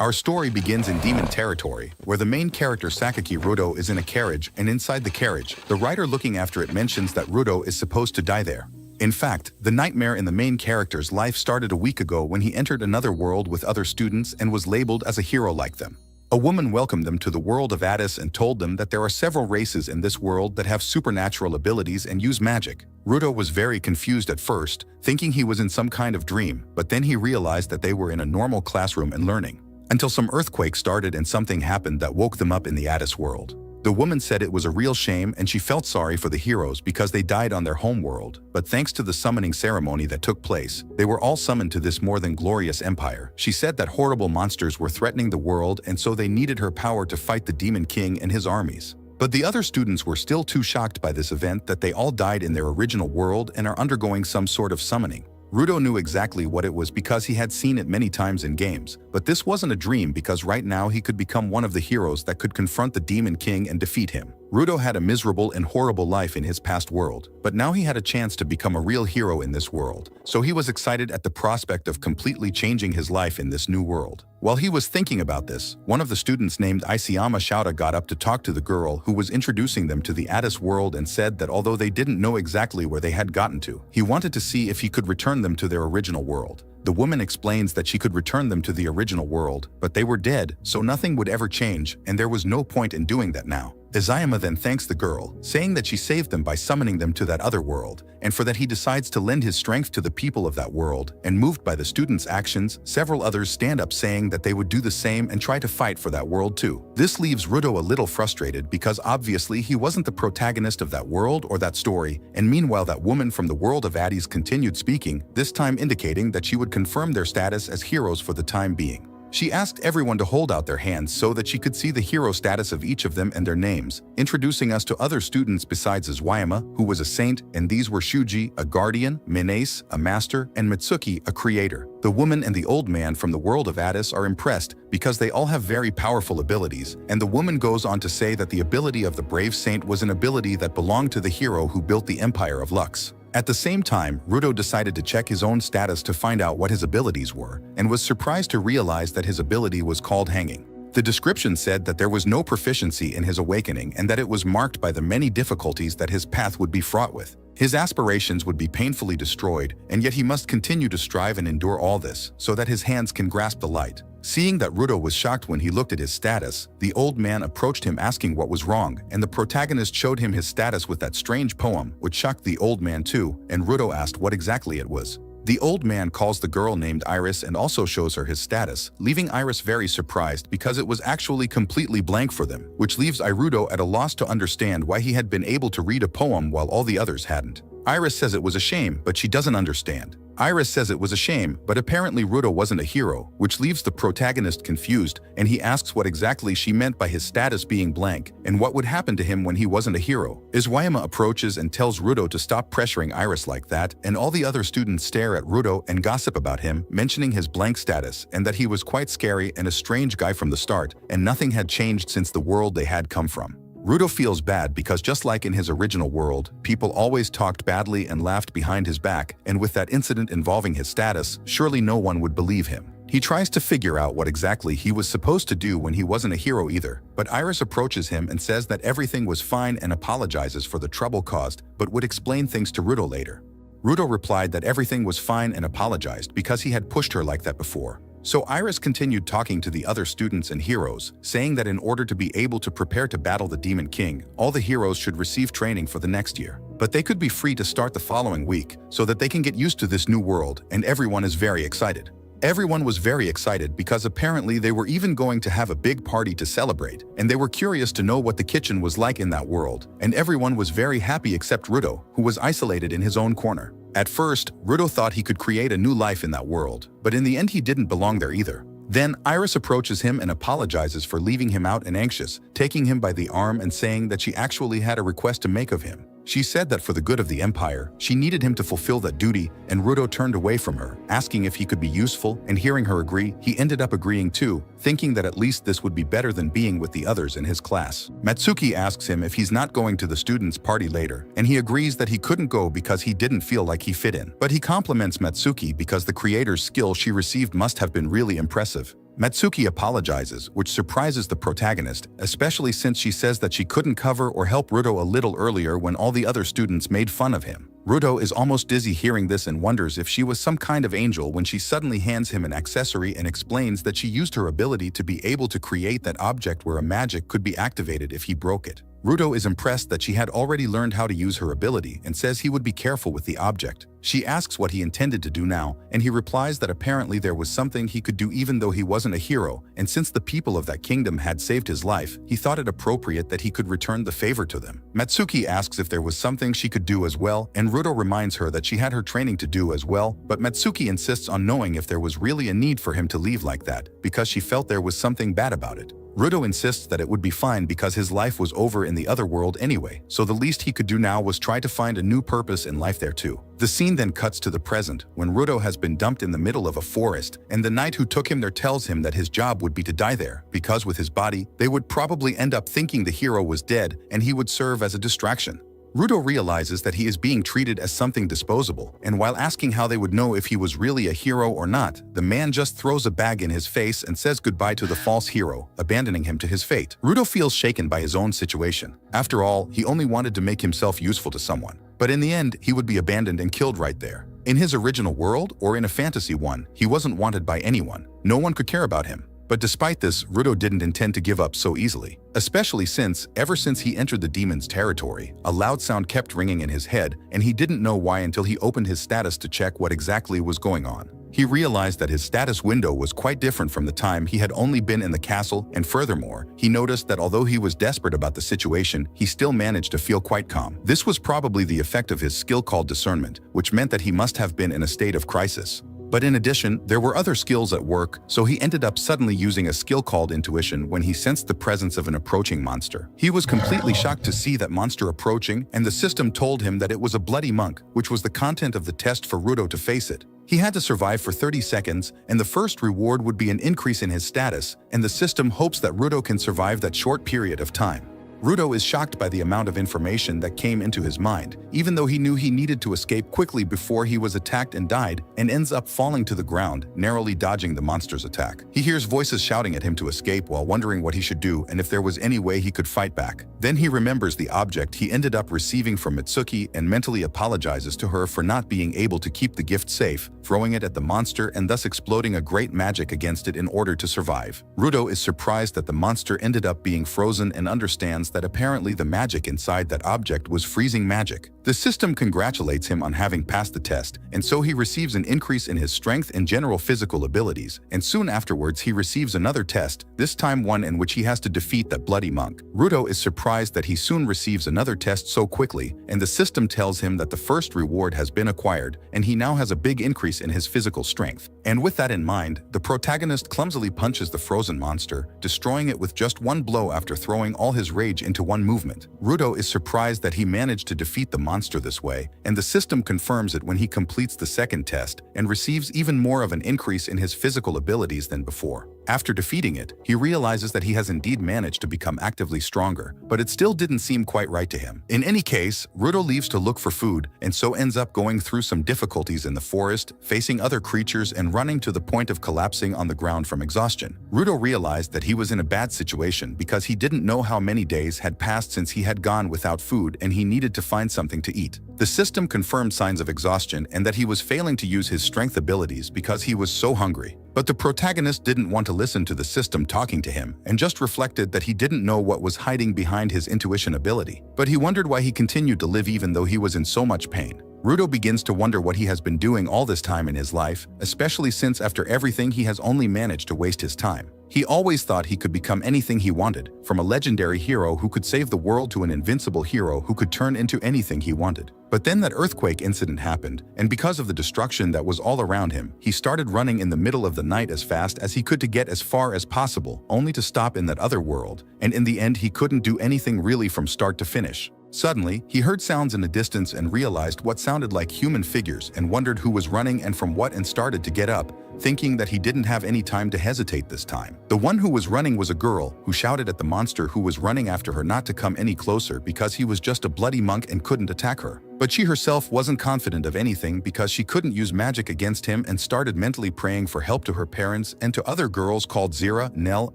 Our story begins in demon territory, where the main character Sakaki Rudo is in a carriage, and inside the carriage, the writer looking after it mentions that Rudo is supposed to die there. In fact, the nightmare in the main character's life started a week ago when he entered another world with other students and was labeled as a hero like them. A woman welcomed them to the world of Addis and told them that there are several races in this world that have supernatural abilities and use magic. Rudo was very confused at first, thinking he was in some kind of dream, but then he realized that they were in a normal classroom and learning. Until some earthquake started and something happened that woke them up in the Addis world. The woman said it was a real shame and she felt sorry for the heroes because they died on their home world, but thanks to the summoning ceremony that took place, they were all summoned to this more than glorious empire. She said that horrible monsters were threatening the world and so they needed her power to fight the Demon King and his armies. But the other students were still too shocked by this event that they all died in their original world and are undergoing some sort of summoning. Rudo knew exactly what it was because he had seen it many times in games, but this wasn't a dream because right now he could become one of the heroes that could confront the Demon King and defeat him. Rudo had a miserable and horrible life in his past world, but now he had a chance to become a real hero in this world, so he was excited at the prospect of completely changing his life in this new world. While he was thinking about this, one of the students named Isayama Shouta got up to talk to the girl who was introducing them to the Addis world and said that although they didn't know exactly where they had gotten to, he wanted to see if he could return them to their original world. The woman explains that she could return them to the original world, but they were dead, so nothing would ever change, and there was no point in doing that now. Isayama then thanks the girl, saying that she saved them by summoning them to that other world, and for that he decides to lend his strength to the people of that world, and moved by the students' actions, several others stand up saying that they would do the same and try to fight for that world too. This leaves Rudo a little frustrated because obviously he wasn't the protagonist of that world or that story, and meanwhile that woman from the world of Addis continued speaking, this time indicating that she would confirm their status as heroes for the time being. She asked everyone to hold out their hands so that she could see the hero status of each of them and their names, introducing us to other students besides Izwayama, who was a saint, and these were Shuji, a guardian, Minace, a master, and Mitsuki, a creator. The woman and the old man from the world of Addis are impressed because they all have very powerful abilities, and the woman goes on to say that the ability of the brave saint was an ability that belonged to the hero who built the Empire of Lux. At the same time, Rudo decided to check his own status to find out what his abilities were, and was surprised to realize that his ability was called hanging. The description said that there was no proficiency in his awakening and that it was marked by the many difficulties that his path would be fraught with. His aspirations would be painfully destroyed, and yet he must continue to strive and endure all this so that his hands can grasp the light. Seeing that Rudo was shocked when he looked at his status, the old man approached him asking what was wrong, and the protagonist showed him his status with that strange poem, which shocked the old man too, and Rudo asked what exactly it was. The old man calls the girl named Iris and also shows her his status, leaving Iris very surprised because it was actually completely blank for them, which leaves Irudo at a loss to understand why he had been able to read a poem while all the others hadn't. Iris says it was a shame, but she doesn't understand. Iris says it was a shame, but apparently Rudo wasn't a hero, which leaves the protagonist confused, and he asks what exactly she meant by his status being blank, and what would happen to him when he wasn't a hero. Izwayama approaches and tells Rudo to stop pressuring Iris like that, and all the other students stare at Rudo and gossip about him, mentioning his blank status, and that he was quite scary and a strange guy from the start, and nothing had changed since the world they had come from. Rudo feels bad because just like in his original world, people always talked badly and laughed behind his back, and with that incident involving his status, surely no one would believe him. He tries to figure out what exactly he was supposed to do when he wasn't a hero either, but Iris approaches him and says that everything was fine and apologizes for the trouble caused, but would explain things to Rudo later. Rudo replied that everything was fine and apologized because he had pushed her like that before. So Iris continued talking to the other students and heroes, saying that in order to be able to prepare to battle the Demon King, all the heroes should receive training for the next year. But they could be free to start the following week, so that they can get used to this new world, and everyone is very excited. Everyone was very excited because apparently they were even going to have a big party to celebrate, and they were curious to know what the kitchen was like in that world, and everyone was very happy except Rudo, who was isolated in his own corner. At first, Rudo thought he could create a new life in that world, but in the end he didn't belong there either. Then Iris approaches him and apologizes for leaving him out and anxious, taking him by the arm and saying that she actually had a request to make of him. She said that for the good of the Empire, she needed him to fulfill that duty, and Rudo turned away from her, asking if he could be useful, and hearing her agree, he ended up agreeing too, thinking that at least this would be better than being with the others in his class. Matsuki asks him if he's not going to the students' party later, and he agrees that he couldn't go because he didn't feel like he fit in. But he compliments Matsuki because the creator's skill she received must have been really impressive. Matsuki apologizes, which surprises the protagonist, especially since she says that she couldn't cover or help Rudo a little earlier when all the other students made fun of him. Rudo is almost dizzy hearing this and wonders if she was some kind of angel when she suddenly hands him an accessory and explains that she used her ability to be able to create that object where a magic could be activated if he broke it. Rudo is impressed that she had already learned how to use her ability and says he would be careful with the object. She asks what he intended to do now, and he replies that apparently there was something he could do even though he wasn't a hero, and since the people of that kingdom had saved his life, he thought it appropriate that he could return the favor to them. Matsuki asks if there was something she could do as well, and Rudo reminds her that she had her training to do as well, but Matsuki insists on knowing if there was really a need for him to leave like that, because she felt there was something bad about it. Rudo insists that it would be fine because his life was over in the other world anyway, so the least he could do now was try to find a new purpose in life there too. The scene then cuts to the present, when Rudo has been dumped in the middle of a forest, and the knight who took him there tells him that his job would be to die there, because with his body, they would probably end up thinking the hero was dead and he would serve as a distraction. Rudo realizes that he is being treated as something disposable, and while asking how they would know if he was really a hero or not, the man just throws a bag in his face and says goodbye to the false hero, abandoning him to his fate. Rudo feels shaken by his own situation. After all, he only wanted to make himself useful to someone. But in the end, he would be abandoned and killed right there. In his original world, or in a fantasy one, he wasn't wanted by anyone. No one could care about him. But despite this, Rudo didn't intend to give up so easily, especially since, ever since he entered the demon's territory, a loud sound kept ringing in his head, and he didn't know why until he opened his status to check what exactly was going on. He realized that his status window was quite different from the time he had only been in the castle, and furthermore, he noticed that although he was desperate about the situation, he still managed to feel quite calm. This was probably the effect of his skill called discernment, which meant that he must have been in a state of crisis. But in addition, there were other skills at work, so he ended up suddenly using a skill called intuition when he sensed the presence of an approaching monster. He was completely shocked to see that monster approaching, and the system told him that it was a bloody monk, which was the content of the test for Rudo to face it. He had to survive for 30 seconds, and the first reward would be an increase in his status, and the system hopes that Rudo can survive that short period of time. Rudo is shocked by the amount of information that came into his mind, even though he knew he needed to escape quickly before he was attacked and died, and ends up falling to the ground, narrowly dodging the monster's attack. He hears voices shouting at him to escape while wondering what he should do and if there was any way he could fight back. Then he remembers the object he ended up receiving from Mitsuki and mentally apologizes to her for not being able to keep the gift safe, throwing it at the monster and thus exploding a great magic against it in order to survive. Rudo is surprised that the monster ended up being frozen and understands that apparently the magic inside that object was freezing magic. The system congratulates him on having passed the test, and so he receives an increase in his strength and general physical abilities, and soon afterwards he receives another test, this time one in which he has to defeat that bloody monk. Rudo is surprised that he soon receives another test so quickly, and the system tells him that the first reward has been acquired, and he now has a big increase in his physical strength. And with that in mind, the protagonist clumsily punches the frozen monster, destroying it with just one blow after throwing all his rage into one movement. Rudo is surprised that he managed to defeat the monster this way, and the system confirms it when he completes the second test and receives even more of an increase in his physical abilities than before. After defeating it, he realizes that he has indeed managed to become actively stronger, but it still didn't seem quite right to him. In any case, Rudo leaves to look for food, and so ends up going through some difficulties in the forest, facing other creatures and running to the point of collapsing on the ground from exhaustion. Rudo realized that he was in a bad situation because he didn't know how many days had passed since he had gone without food and he needed to find something to eat. The system confirmed signs of exhaustion and that he was failing to use his strength abilities because he was so hungry. But the protagonist didn't want to listen to the system talking to him and just reflected that he didn't know what was hiding behind his intuition ability. But he wondered why he continued to live even though he was in so much pain. Rudo begins to wonder what he has been doing all this time in his life, especially since after everything he has only managed to waste his time. He always thought he could become anything he wanted, from a legendary hero who could save the world to an invincible hero who could turn into anything he wanted. But then that earthquake incident happened, and because of the destruction that was all around him, he started running in the middle of the night as fast as he could to get as far as possible, only to stop in that other world, and in the end he couldn't do anything really from start to finish. Suddenly, he heard sounds in the distance and realized what sounded like human figures and wondered who was running and from what and started to get up, thinking that he didn't have any time to hesitate this time. The one who was running was a girl who shouted at the monster who was running after her not to come any closer because he was just a bloody monk and couldn't attack her. But she herself wasn't confident of anything because she couldn't use magic against him and started mentally praying for help to her parents and to other girls called Zera, Nell,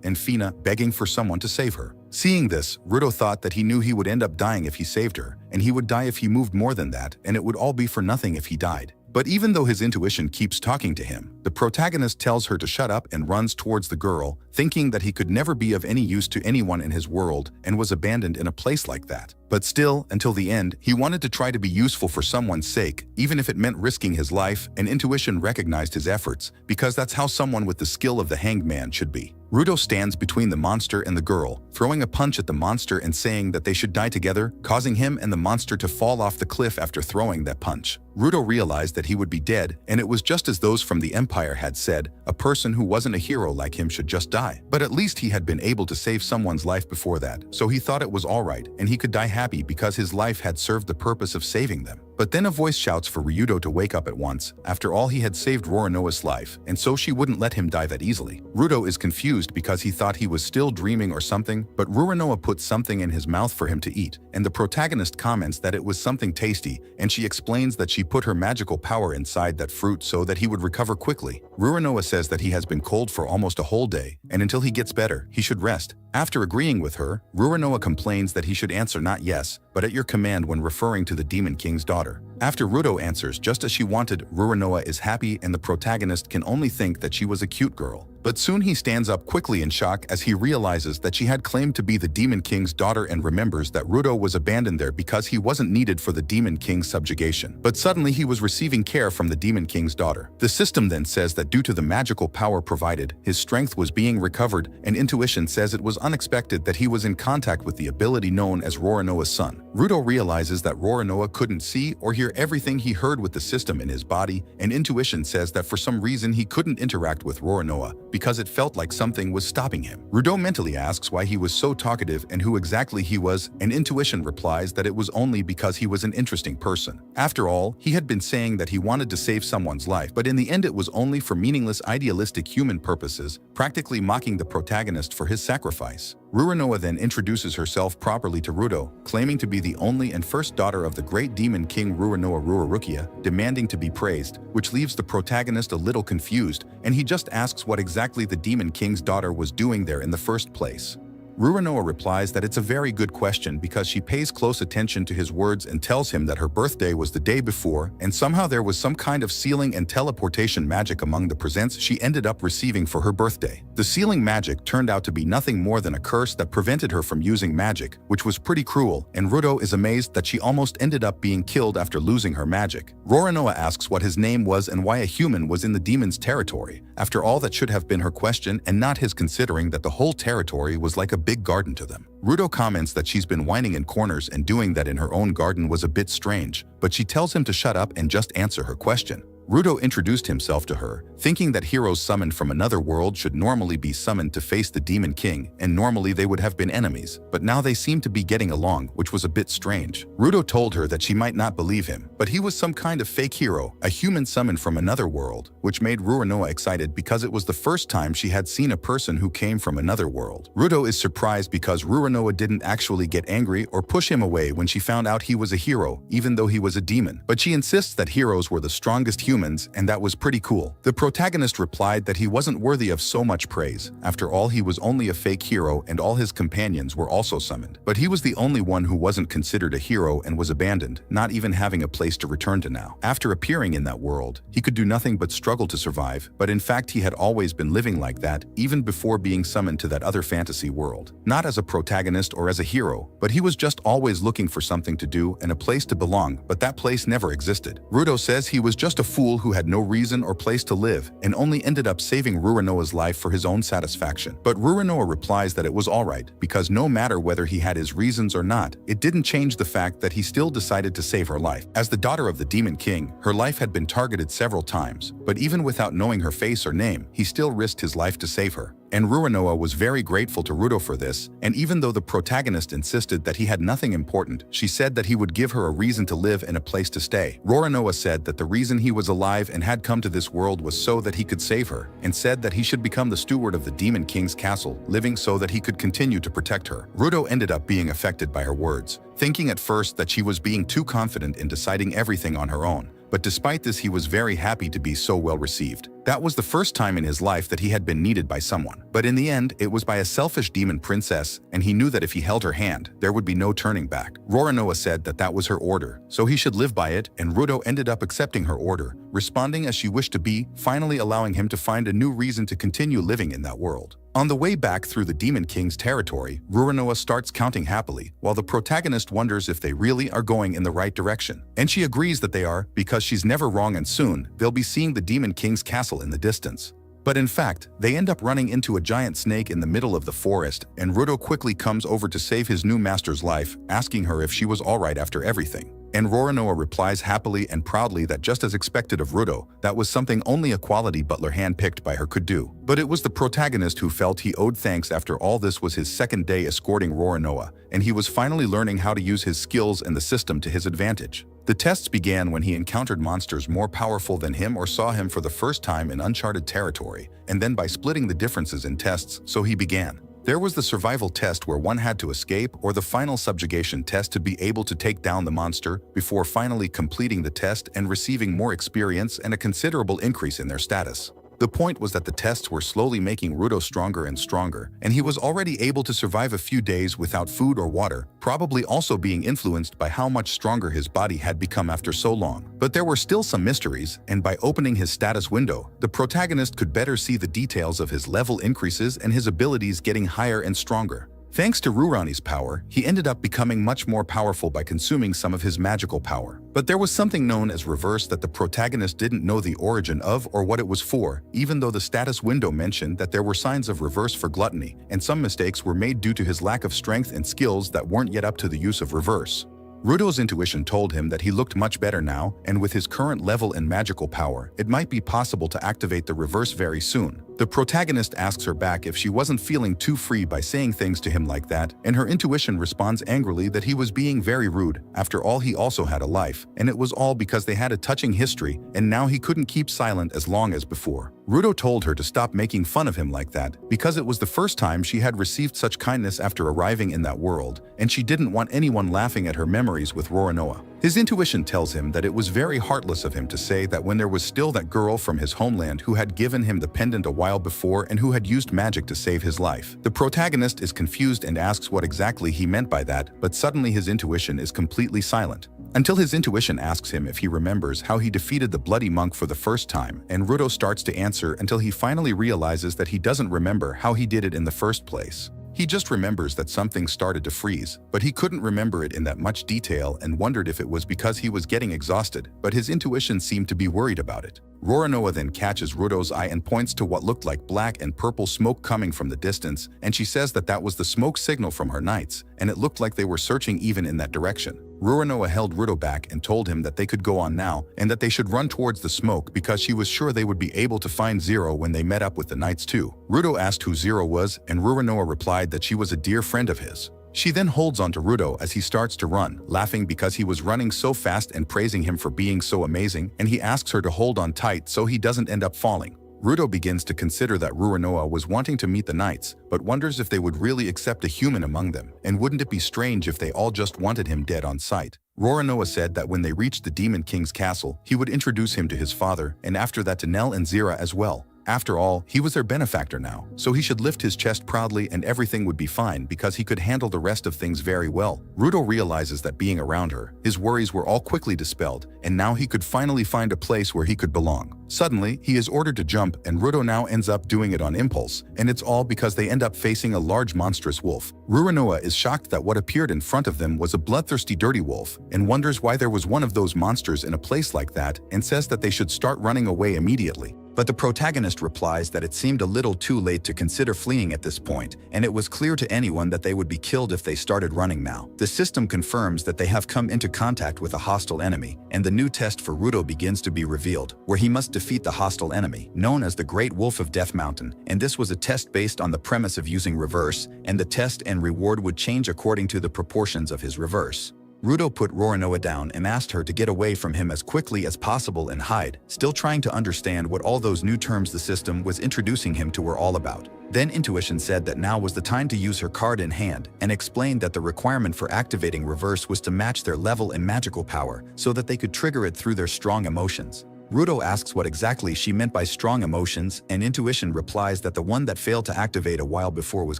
and Fina, begging for someone to save her. Seeing this, Rudo thought that he knew he would end up dying if he saved her, and he would die if he moved more than that, and it would all be for nothing if he died. But even though his intuition keeps talking to him, the protagonist tells her to shut up and runs towards the girl, thinking that he could never be of any use to anyone in his world and was abandoned in a place like that. But still, until the end, he wanted to try to be useful for someone's sake, even if it meant risking his life, and intuition recognized his efforts, because that's how someone with the skill of the hanged man should be. Rudo stands between the monster and the girl, throwing a punch at the monster and saying that they should die together, causing him and the monster to fall off the cliff after throwing that punch. Rudo realized that he would be dead, and it was just as those from the Empire had said, a person who wasn't a hero like him should just die. But at least he had been able to save someone's life before that, so he thought it was alright, and he could die happy because his life had served the purpose of saving them. But then a voice shouts for Ryudo to wake up at once. After all, he had saved Roronoa's life, and so she wouldn't let him die that easily. Rudo is confused because he thought he was still dreaming or something, but Roronoa put something in his mouth for him to eat, and the protagonist comments that it was something tasty, and she explains that she put her magical power inside that fruit so that he would recover quickly. Roronoa says that he has been cold for almost a whole day, and until he gets better, he should rest. After agreeing with her, Roronoa complains that he should answer not yes, but at your command when referring to the Demon King's daughter. After Rudo answers just as she wanted, Roronoa is happy and the protagonist can only think that she was a cute girl. But soon he stands up quickly in shock as he realizes that she had claimed to be the Demon King's daughter and remembers that Rudo was abandoned there because he wasn't needed for the Demon King's subjugation. But suddenly he was receiving care from the Demon King's daughter. The system then says that due to the magical power provided, his strength was being recovered, and intuition says it was unexpected that he was in contact with the ability known as Roronoa's son. Rudo realizes that Roronoa couldn't see or hear everything he heard with the system in his body, and intuition says that for some reason he couldn't interact with Roronoa because it felt like something was stopping him. Rudo mentally asks why he was so talkative and who exactly he was, and intuition replies that it was only because he was an interesting person. After all, he had been saying that he wanted to save someone's life, but in the end it was only for meaningless idealistic human purposes, practically mocking the protagonist for his sacrifice. Roronoa then introduces herself properly to Rudo, claiming to be the only and first daughter of the great demon king Roronoa Rururukia, demanding to be praised, which leaves the protagonist a little confused, and he just asks what exactly the demon king's daughter was doing there in the first place. Roronoa replies that it's a very good question because she pays close attention to his words and tells him that her birthday was the day before, and somehow there was some kind of sealing and teleportation magic among the presents she ended up receiving for her birthday. The sealing magic turned out to be nothing more than a curse that prevented her from using magic, which was pretty cruel, and Rudo is amazed that she almost ended up being killed after losing her magic. Roronoa asks what his name was and why a human was in the demon's territory. After all, that should have been her question and not his, considering that the whole territory was like a big garden to them. Rudo comments that she's been whining in corners and doing that in her own garden was a bit strange, but she tells him to shut up and just answer her question. Rudo introduced himself to her, thinking that heroes summoned from another world should normally be summoned to face the Demon King, and normally they would have been enemies, but now they seem to be getting along, which was a bit strange. Rudo told her that she might not believe him, but he was some kind of fake hero, a human summoned from another world, which made Roronoa excited because it was the first time she had seen a person who came from another world. Rudo is surprised because Roronoa didn't actually get angry or push him away when she found out he was a hero, even though he was a demon, but she insists that heroes were the strongest humans, and that was pretty cool. The protagonist replied that he wasn't worthy of so much praise. After all, he was only a fake hero and all his companions were also summoned. But he was the only one who wasn't considered a hero and was abandoned, not even having a place to return to now. After appearing in that world, he could do nothing but struggle to survive, but in fact he had always been living like that, even before being summoned to that other fantasy world. Not as a protagonist or as a hero, but he was just always looking for something to do and a place to belong, but that place never existed. Rudo says he was just a fool who had no reason or place to live and only ended up saving Roronoa's life for his own satisfaction. But Roronoa replies that it was alright, because no matter whether he had his reasons or not, it didn't change the fact that he still decided to save her life. As the daughter of the Demon King, her life had been targeted several times, but even without knowing her face or name, he still risked his life to save her. And Ruronoa was very grateful to Rudo for this, and even though the protagonist insisted that he had nothing important, she said that he would give her a reason to live and a place to stay. Ruronoa said that the reason he was alive and had come to this world was so that he could save her, and said that he should become the steward of the Demon King's castle, living so that he could continue to protect her. Rudo ended up being affected by her words, thinking at first that she was being too confident in deciding everything on her own. But despite this, he was very happy to be so well received. That was the first time in his life that he had been needed by someone. But in the end, it was by a selfish demon princess, and he knew that if he held her hand, there would be no turning back. Ruronoa said that that was her order, so he should live by it, and Rudo ended up accepting her order, responding as she wished to be, finally allowing him to find a new reason to continue living in that world. On the way back through the Demon King's territory, Ruronoa starts counting happily, while the protagonist wonders if they really are going in the right direction. And she agrees that they are, because she's never wrong, and soon, they'll be seeing the Demon King's castle in the distance. But in fact, they end up running into a giant snake in the middle of the forest, and Rudo quickly comes over to save his new master's life, asking her if she was alright after everything. And Ruronoa replies happily and proudly that just as expected of Rudo, that was something only a quality butler handpicked by her could do. But it was the protagonist who felt he owed thanks after all. This was his second day escorting Ruronoa, and he was finally learning how to use his skills and the system to his advantage. The tests began when he encountered monsters more powerful than him or saw him for the first time in uncharted territory, and then by splitting the differences in tests, so he began. There was the survival test where one had to escape, or the final subjugation test to be able to take down the monster, before finally completing the test and receiving more experience and a considerable increase in their status. The point was that the tests were slowly making Rudo stronger and stronger, and he was already able to survive a few days without food or water, probably also being influenced by how much stronger his body had become after so long. But there were still some mysteries, and by opening his status window, the protagonist could better see the details of his level increases and his abilities getting higher and stronger. Thanks to Rurani's power, he ended up becoming much more powerful by consuming some of his magical power. But there was something known as reverse that the protagonist didn't know the origin of or what it was for, even though the status window mentioned that there were signs of reverse for gluttony, and some mistakes were made due to his lack of strength and skills that weren't yet up to the use of reverse. Rudo's intuition told him that he looked much better now, and with his current level and magical power, it might be possible to activate the reverse very soon. The protagonist asks her back if she wasn't feeling too free by saying things to him like that, and her intuition responds angrily that he was being very rude. After all, he also had a life, and it was all because they had a touching history, and now he couldn't keep silent as long as before. Rudo told her to stop making fun of him like that, because it was the first time she had received such kindness after arriving in that world, and she didn't want anyone laughing at her memories with Ruronoa. His intuition tells him that it was very heartless of him to say that when there was still that girl from his homeland who had given him the pendant a while before and who had used magic to save his life. The protagonist is confused and asks what exactly he meant by that, but suddenly his intuition is completely silent. Until his intuition asks him if he remembers how he defeated the bloody monk for the first time, and Rudo starts to answer until he finally realizes that he doesn't remember how he did it in the first place. He just remembers that something started to freeze, but he couldn't remember it in that much detail and wondered if it was because he was getting exhausted, but his intuition seemed to be worried about it. Ruronoa then catches Rudo's eye and points to what looked like black and purple smoke coming from the distance, and she says that that was the smoke signal from her knights, and it looked like they were searching even in that direction. Ruronoa held Rudo back and told him that they could go on now and that they should run towards the smoke because she was sure they would be able to find Zero when they met up with the knights too. Rudo asked who Zero was, and Ruronoa replied that she was a dear friend of his. She then holds onto Rudo as he starts to run, laughing because he was running so fast and praising him for being so amazing, and he asks her to hold on tight so he doesn't end up falling. Rudo begins to consider that Ruronoa was wanting to meet the knights, but wonders if they would really accept a human among them, and wouldn't it be strange if they all just wanted him dead on sight. Ruronoa said that when they reached the Demon King's castle, he would introduce him to his father, and after that to Nell and Zera as well. After all, he was their benefactor now, so he should lift his chest proudly and everything would be fine because he could handle the rest of things very well. Rudo realizes that being around her, his worries were all quickly dispelled, and now he could finally find a place where he could belong. Suddenly, he is ordered to jump, and Rudo now ends up doing it on impulse, and it's all because they end up facing a large monstrous wolf. Ruronoa is shocked that what appeared in front of them was a bloodthirsty dirty wolf, and wonders why there was one of those monsters in a place like that, and says that they should start running away immediately. But the protagonist replies that it seemed a little too late to consider fleeing at this point, and it was clear to anyone that they would be killed if they started running now. The system confirms that they have come into contact with a hostile enemy, and the new test for Rudo begins to be revealed, where he must defeat the hostile enemy, known as the Great Wolf of Death Mountain, and this was a test based on the premise of using reverse, and the test and reward would change according to the proportions of his reverse. Rudo put Roronoa down and asked her to get away from him as quickly as possible and hide, still trying to understand what all those new terms the system was introducing him to were all about. Then Intuition said that now was the time to use her card in hand, and explained that the requirement for activating reverse was to match their level in magical power so that they could trigger it through their strong emotions. Rudo asks what exactly she meant by strong emotions, and Intuition replies that the one that failed to activate a while before was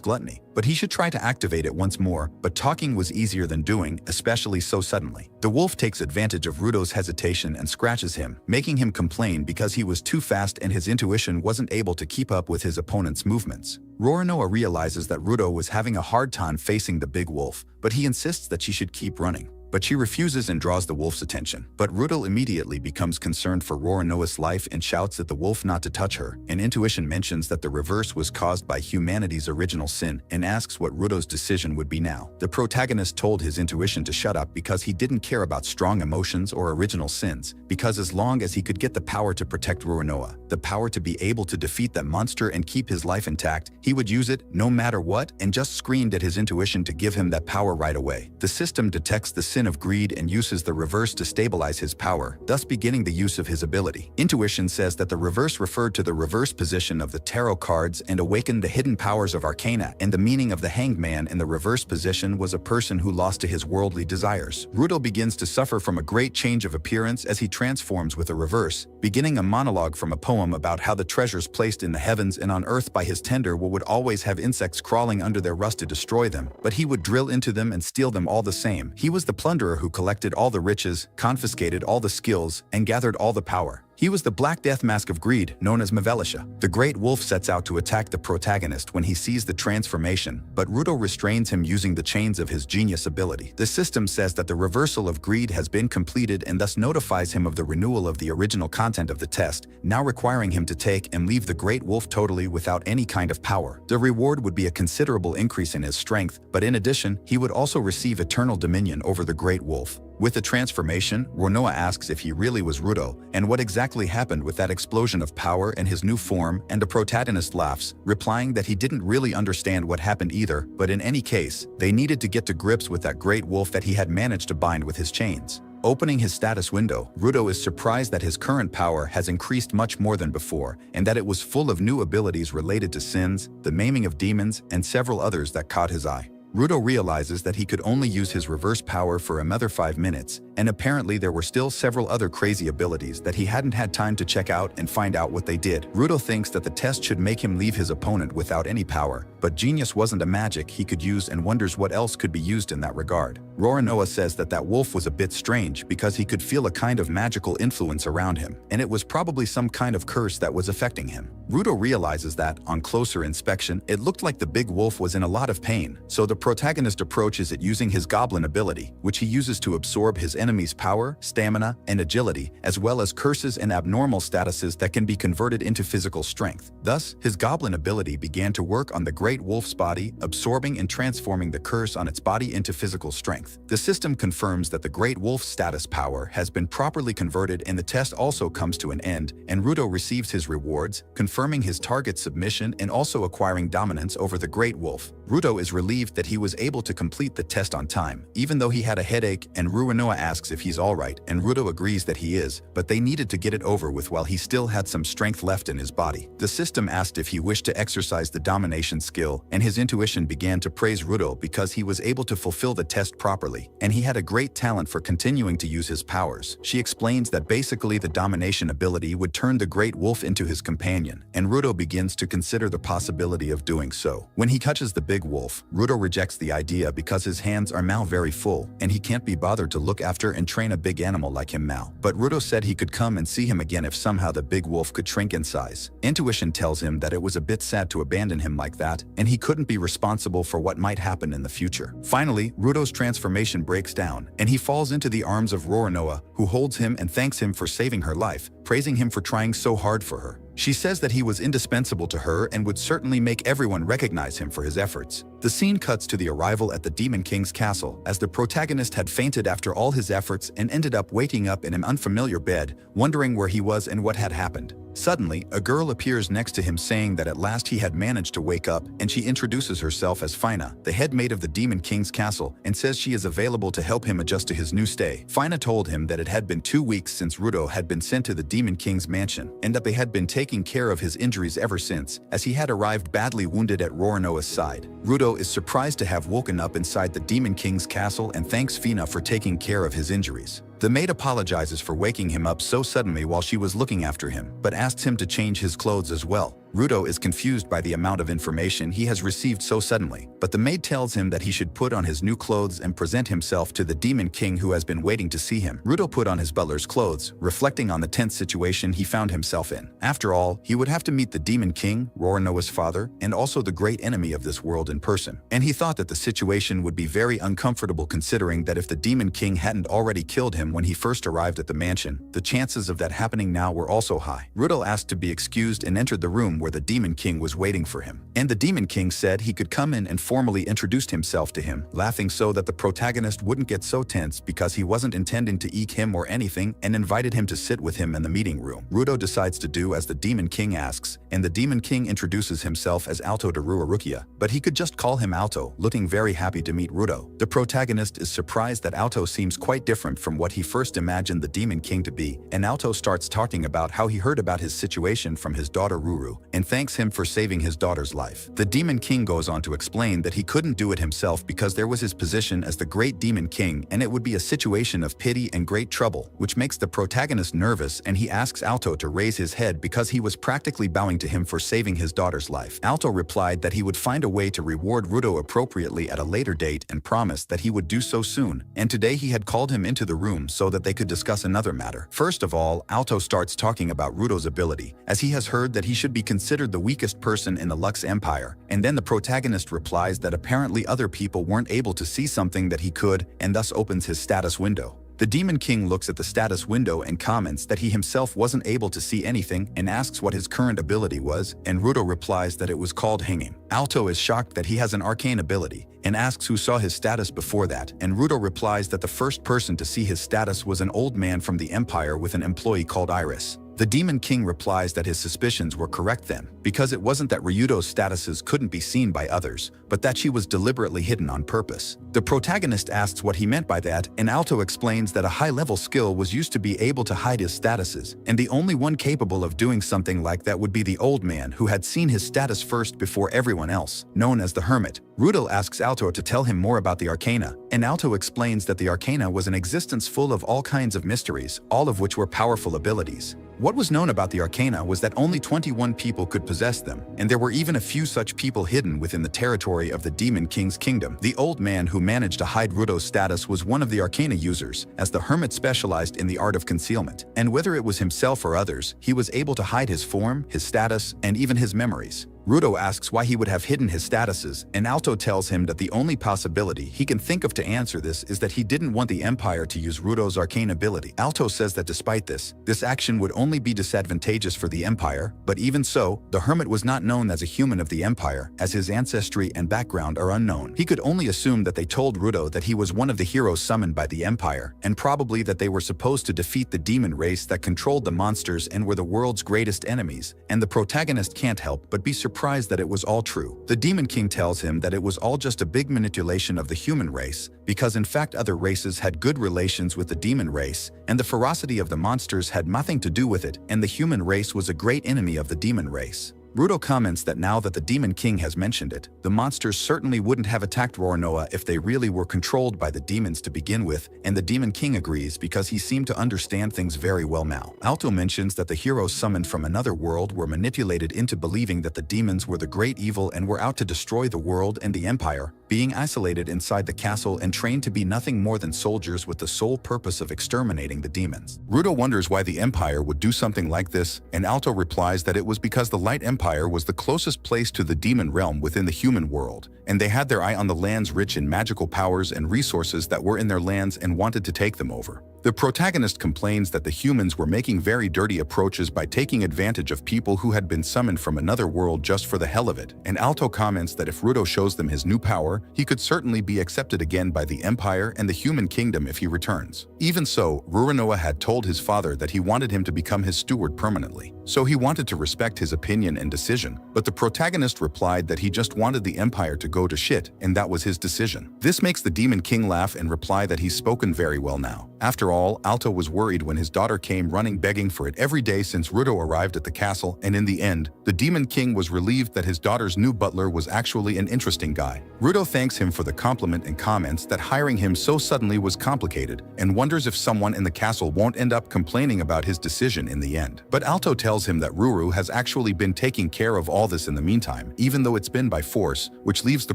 gluttony, but he should try to activate it once more, but talking was easier than doing, especially so suddenly. The wolf takes advantage of Rudo's hesitation and scratches him, making him complain because he was too fast and his intuition wasn't able to keep up with his opponent's movements. Roronoa realizes that Rudo was having a hard time facing the big wolf, but he insists that she should keep running. But she refuses and draws the wolf's attention. But Rudo immediately becomes concerned for Roronoa's life and shouts at the wolf not to touch her, and Intuition mentions that the reverse was caused by humanity's original sin and asks what Rudo's decision would be now. The protagonist told his intuition to shut up because he didn't care about strong emotions or original sins, because as long as he could get the power to protect Roronoa, the power to be able to defeat that monster and keep his life intact, he would use it no matter what, and just screamed at his intuition to give him that power right away. The system detects the sin of greed and uses the reverse to stabilize his power, thus beginning the use of his ability. Intuition says that the reverse referred to the reverse position of the tarot cards and awakened the hidden powers of Arcana, and the meaning of the Hanged Man in the reverse position was a person who lost to his worldly desires. Rudo begins to suffer from a great change of appearance as he transforms with a reverse, beginning a monologue from a poem about how the treasures placed in the heavens and on earth by his tender would always have insects crawling under their rust to destroy them, but he would drill into them and steal them all the same. He was the plunderer who collected all the riches, confiscated all the skills, and gathered all the power. He was the Black Death Mask of Greed, known as Mavelisha. The Great Wolf sets out to attack the protagonist when he sees the transformation, but Rudo restrains him using the chains of his genius ability. The system says that the reversal of greed has been completed and thus notifies him of the renewal of the original content of the test, now requiring him to take and leave the Great Wolf totally without any kind of power. The reward would be a considerable increase in his strength, but in addition, he would also receive eternal dominion over the Great Wolf. With the transformation, Roronoa asks if he really was Rudo, and what exactly happened with that explosion of power and his new form, and the protagonist laughs, replying that he didn't really understand what happened either, but in any case, they needed to get to grips with that great wolf that he had managed to bind with his chains. Opening his status window, Rudo is surprised that his current power has increased much more than before, and that it was full of new abilities related to sins, the maiming of demons, and several others that caught his eye. Rudo realizes that he could only use his reverse power for another 5 minutes, and apparently there were still several other crazy abilities that he hadn't had time to check out and find out what they did. Rudo thinks that the test should make him leave his opponent without any power, but genius wasn't a magic he could use and wonders what else could be used in that regard. Roronoa says that that wolf was a bit strange because he could feel a kind of magical influence around him, and it was probably some kind of curse that was affecting him. Rudo realizes that, on closer inspection, it looked like the big wolf was in a lot of pain, so the protagonist approaches it using his goblin ability, which he uses to absorb his enemy's power, stamina, and agility, as well as curses and abnormal statuses that can be converted into physical strength. Thus, his goblin ability began to work on the great wolf's body, absorbing and transforming the curse on its body into physical strength. The system confirms that the great wolf's status power has been properly converted, and the test also comes to an end, and Rudo receives his rewards, confirming his target's submission and also acquiring dominance over the great wolf. Rudo is relieved that he was able to complete the test on time, even though he had a headache, and Roronoa asks if he's alright, and Rudo agrees that he is, but they needed to get it over with while he still had some strength left in his body. The system asked if he wished to exercise the domination skill, and his intuition began to praise Rudo because he was able to fulfill the test properly, and he had a great talent for continuing to use his powers. She explains that basically the domination ability would turn the great wolf into his companion, and Rudo begins to consider the possibility of doing so. When he touches the big wolf, Rudo rejects the idea because his hands are now very full, and he can't be bothered to look after and train a big animal like him now. But Rudo said he could come and see him again if somehow the big wolf could shrink in size. Intuition tells him that it was a bit sad to abandon him like that, and he couldn't be responsible for what might happen in the future. Finally, Rudo's transformation breaks down, and he falls into the arms of Roronoa, who holds him and thanks him for saving her life, praising him for trying so hard for her. She says that he was indispensable to her and would certainly make everyone recognize him for his efforts. The scene cuts to the arrival at the Demon King's castle, as the protagonist had fainted after all his efforts and ended up waking up in an unfamiliar bed, wondering where he was and what had happened. Suddenly, a girl appears next to him saying that at last he had managed to wake up, and she introduces herself as Fina, the head maid of the Demon King's castle, and says she is available to help him adjust to his new stay. Fina told him that it had been 2 weeks since Rudo had been sent to the Demon King's mansion, and that they had been taking care of his injuries ever since, as he had arrived badly wounded at Roronoa's side. Rudo is surprised to have woken up inside the Demon King's castle and thanks Fina for taking care of his injuries. The maid apologizes for waking him up so suddenly while she was looking after him, but asks him to change his clothes as well. Rudo is confused by the amount of information he has received so suddenly, but the maid tells him that he should put on his new clothes and present himself to the Demon King who has been waiting to see him. Rudo put on his butler's clothes, reflecting on the tense situation he found himself in. After all, he would have to meet the Demon King, Roronoa's father, and also the great enemy of this world in person. And he thought that the situation would be very uncomfortable considering that if the Demon King hadn't already killed him when he first arrived at the mansion, the chances of that happening now were also high. Rudo asked to be excused and entered the room where the Demon King was waiting for him. And the Demon King said he could come in and formally introduced himself to him, laughing so that the protagonist wouldn't get so tense because he wasn't intending to eek him or anything, and invited him to sit with him in the meeting room. Rudo decides to do as the Demon King asks, and the Demon King introduces himself as Alto de Ruarukia, but he could just call him Alto, looking very happy to meet Rudo. The protagonist is surprised that Alto seems quite different from what he first imagined the Demon King to be, and Alto starts talking about how he heard about his situation from his daughter Ruru, and thanks him for saving his daughter's life. The Demon King goes on to explain that he couldn't do it himself because there was his position as the great Demon King, and it would be a situation of pity and great trouble, which makes the protagonist nervous, and he asks Alto to raise his head because he was practically bowing to him for saving his daughter's life. Alto replied that he would find a way to reward Rudo appropriately at a later date and promised that he would do so soon, and today he had called him into the room so that they could discuss another matter. First of all, Alto starts talking about Rudo's ability, as he has heard that he should be considered the weakest person in the Lux Empire, and then the protagonist replies that apparently other people weren't able to see something that he could, and thus opens his status window. The Demon King looks at the status window and comments that he himself wasn't able to see anything and asks what his current ability was, and Rudo replies that it was called hanging. Alto is shocked that he has an arcane ability and asks who saw his status before that, and Rudo replies that the first person to see his status was an old man from the Empire with an employee called Iris. The Demon King replies that his suspicions were correct then, because it wasn't that Ryudo's statuses couldn't be seen by others, but that she was deliberately hidden on purpose. The protagonist asks what he meant by that, and Alto explains that a high-level skill was used to be able to hide his statuses, and the only one capable of doing something like that would be the old man who had seen his status first before everyone else, known as the Hermit. Rudo asks Alto to tell him more about the Arcana, and Alto explains that the Arcana was an existence full of all kinds of mysteries, all of which were powerful abilities. What was known about the Arcana was that only 21 people could possess them, and there were even a few such people hidden within the territory of the Demon King's kingdom. The old man who managed to hide Rudo's status was one of the Arcana users, as the Hermit specialized in the art of concealment, and whether it was himself or others, he was able to hide his form, his status, and even his memories. Rudo asks why he would have hidden his statuses, and Alto tells him that the only possibility he can think of to answer this is that he didn't want the Empire to use Rudo's arcane ability. Alto says that despite this action would only be disadvantageous for the Empire, but even so, the Hermit was not known as a human of the Empire, as his ancestry and background are unknown. He could only assume that they told Rudo that he was one of the heroes summoned by the Empire, and probably that they were supposed to defeat the demon race that controlled the monsters and were the world's greatest enemies, and the protagonist can't help but be surprised that it was all true. The Demon King tells him that it was all just a big manipulation of the human race, because in fact other races had good relations with the demon race, and the ferocity of the monsters had nothing to do with it, and the human race was a great enemy of the demon race. Rudo comments that now that the Demon King has mentioned it, the monsters certainly wouldn't have attacked Roronoa if they really were controlled by the demons to begin with, and the Demon King agrees because he seemed to understand things very well now. Alto mentions that the heroes summoned from another world were manipulated into believing that the demons were the great evil and were out to destroy the world and the Empire, being isolated inside the castle and trained to be nothing more than soldiers with the sole purpose of exterminating the demons. Rudo wonders why the Empire would do something like this, and Alto replies that it was because the Light Empire was the closest place to the demon realm within the human world, and they had their eye on the lands rich in magical powers and resources that were in their lands and wanted to take them over. The protagonist complains that the humans were making very dirty approaches by taking advantage of people who had been summoned from another world just for the hell of it, and Alto comments that if Rudo shows them his new power, he could certainly be accepted again by the Empire and the human kingdom if he returns. Even so, Ruronoa had told his father that he wanted him to become his steward permanently, so he wanted to respect his opinion and decision, but the protagonist replied that he just wanted the Empire to go to shit, and that was his decision. This makes the Demon King laugh and reply that he's spoken very well now. After all, Alto was worried when his daughter came running begging for it every day since Rudo arrived at the castle, and in the end, the Demon King was relieved that his daughter's new butler was actually an interesting guy. Rudo thanks him for the compliment and comments that hiring him so suddenly was complicated, and wonders if someone in the castle won't end up complaining about his decision in the end. But Alto tells him that Ruru has actually been taking care of all this in the meantime, even though it's been by force, which leaves the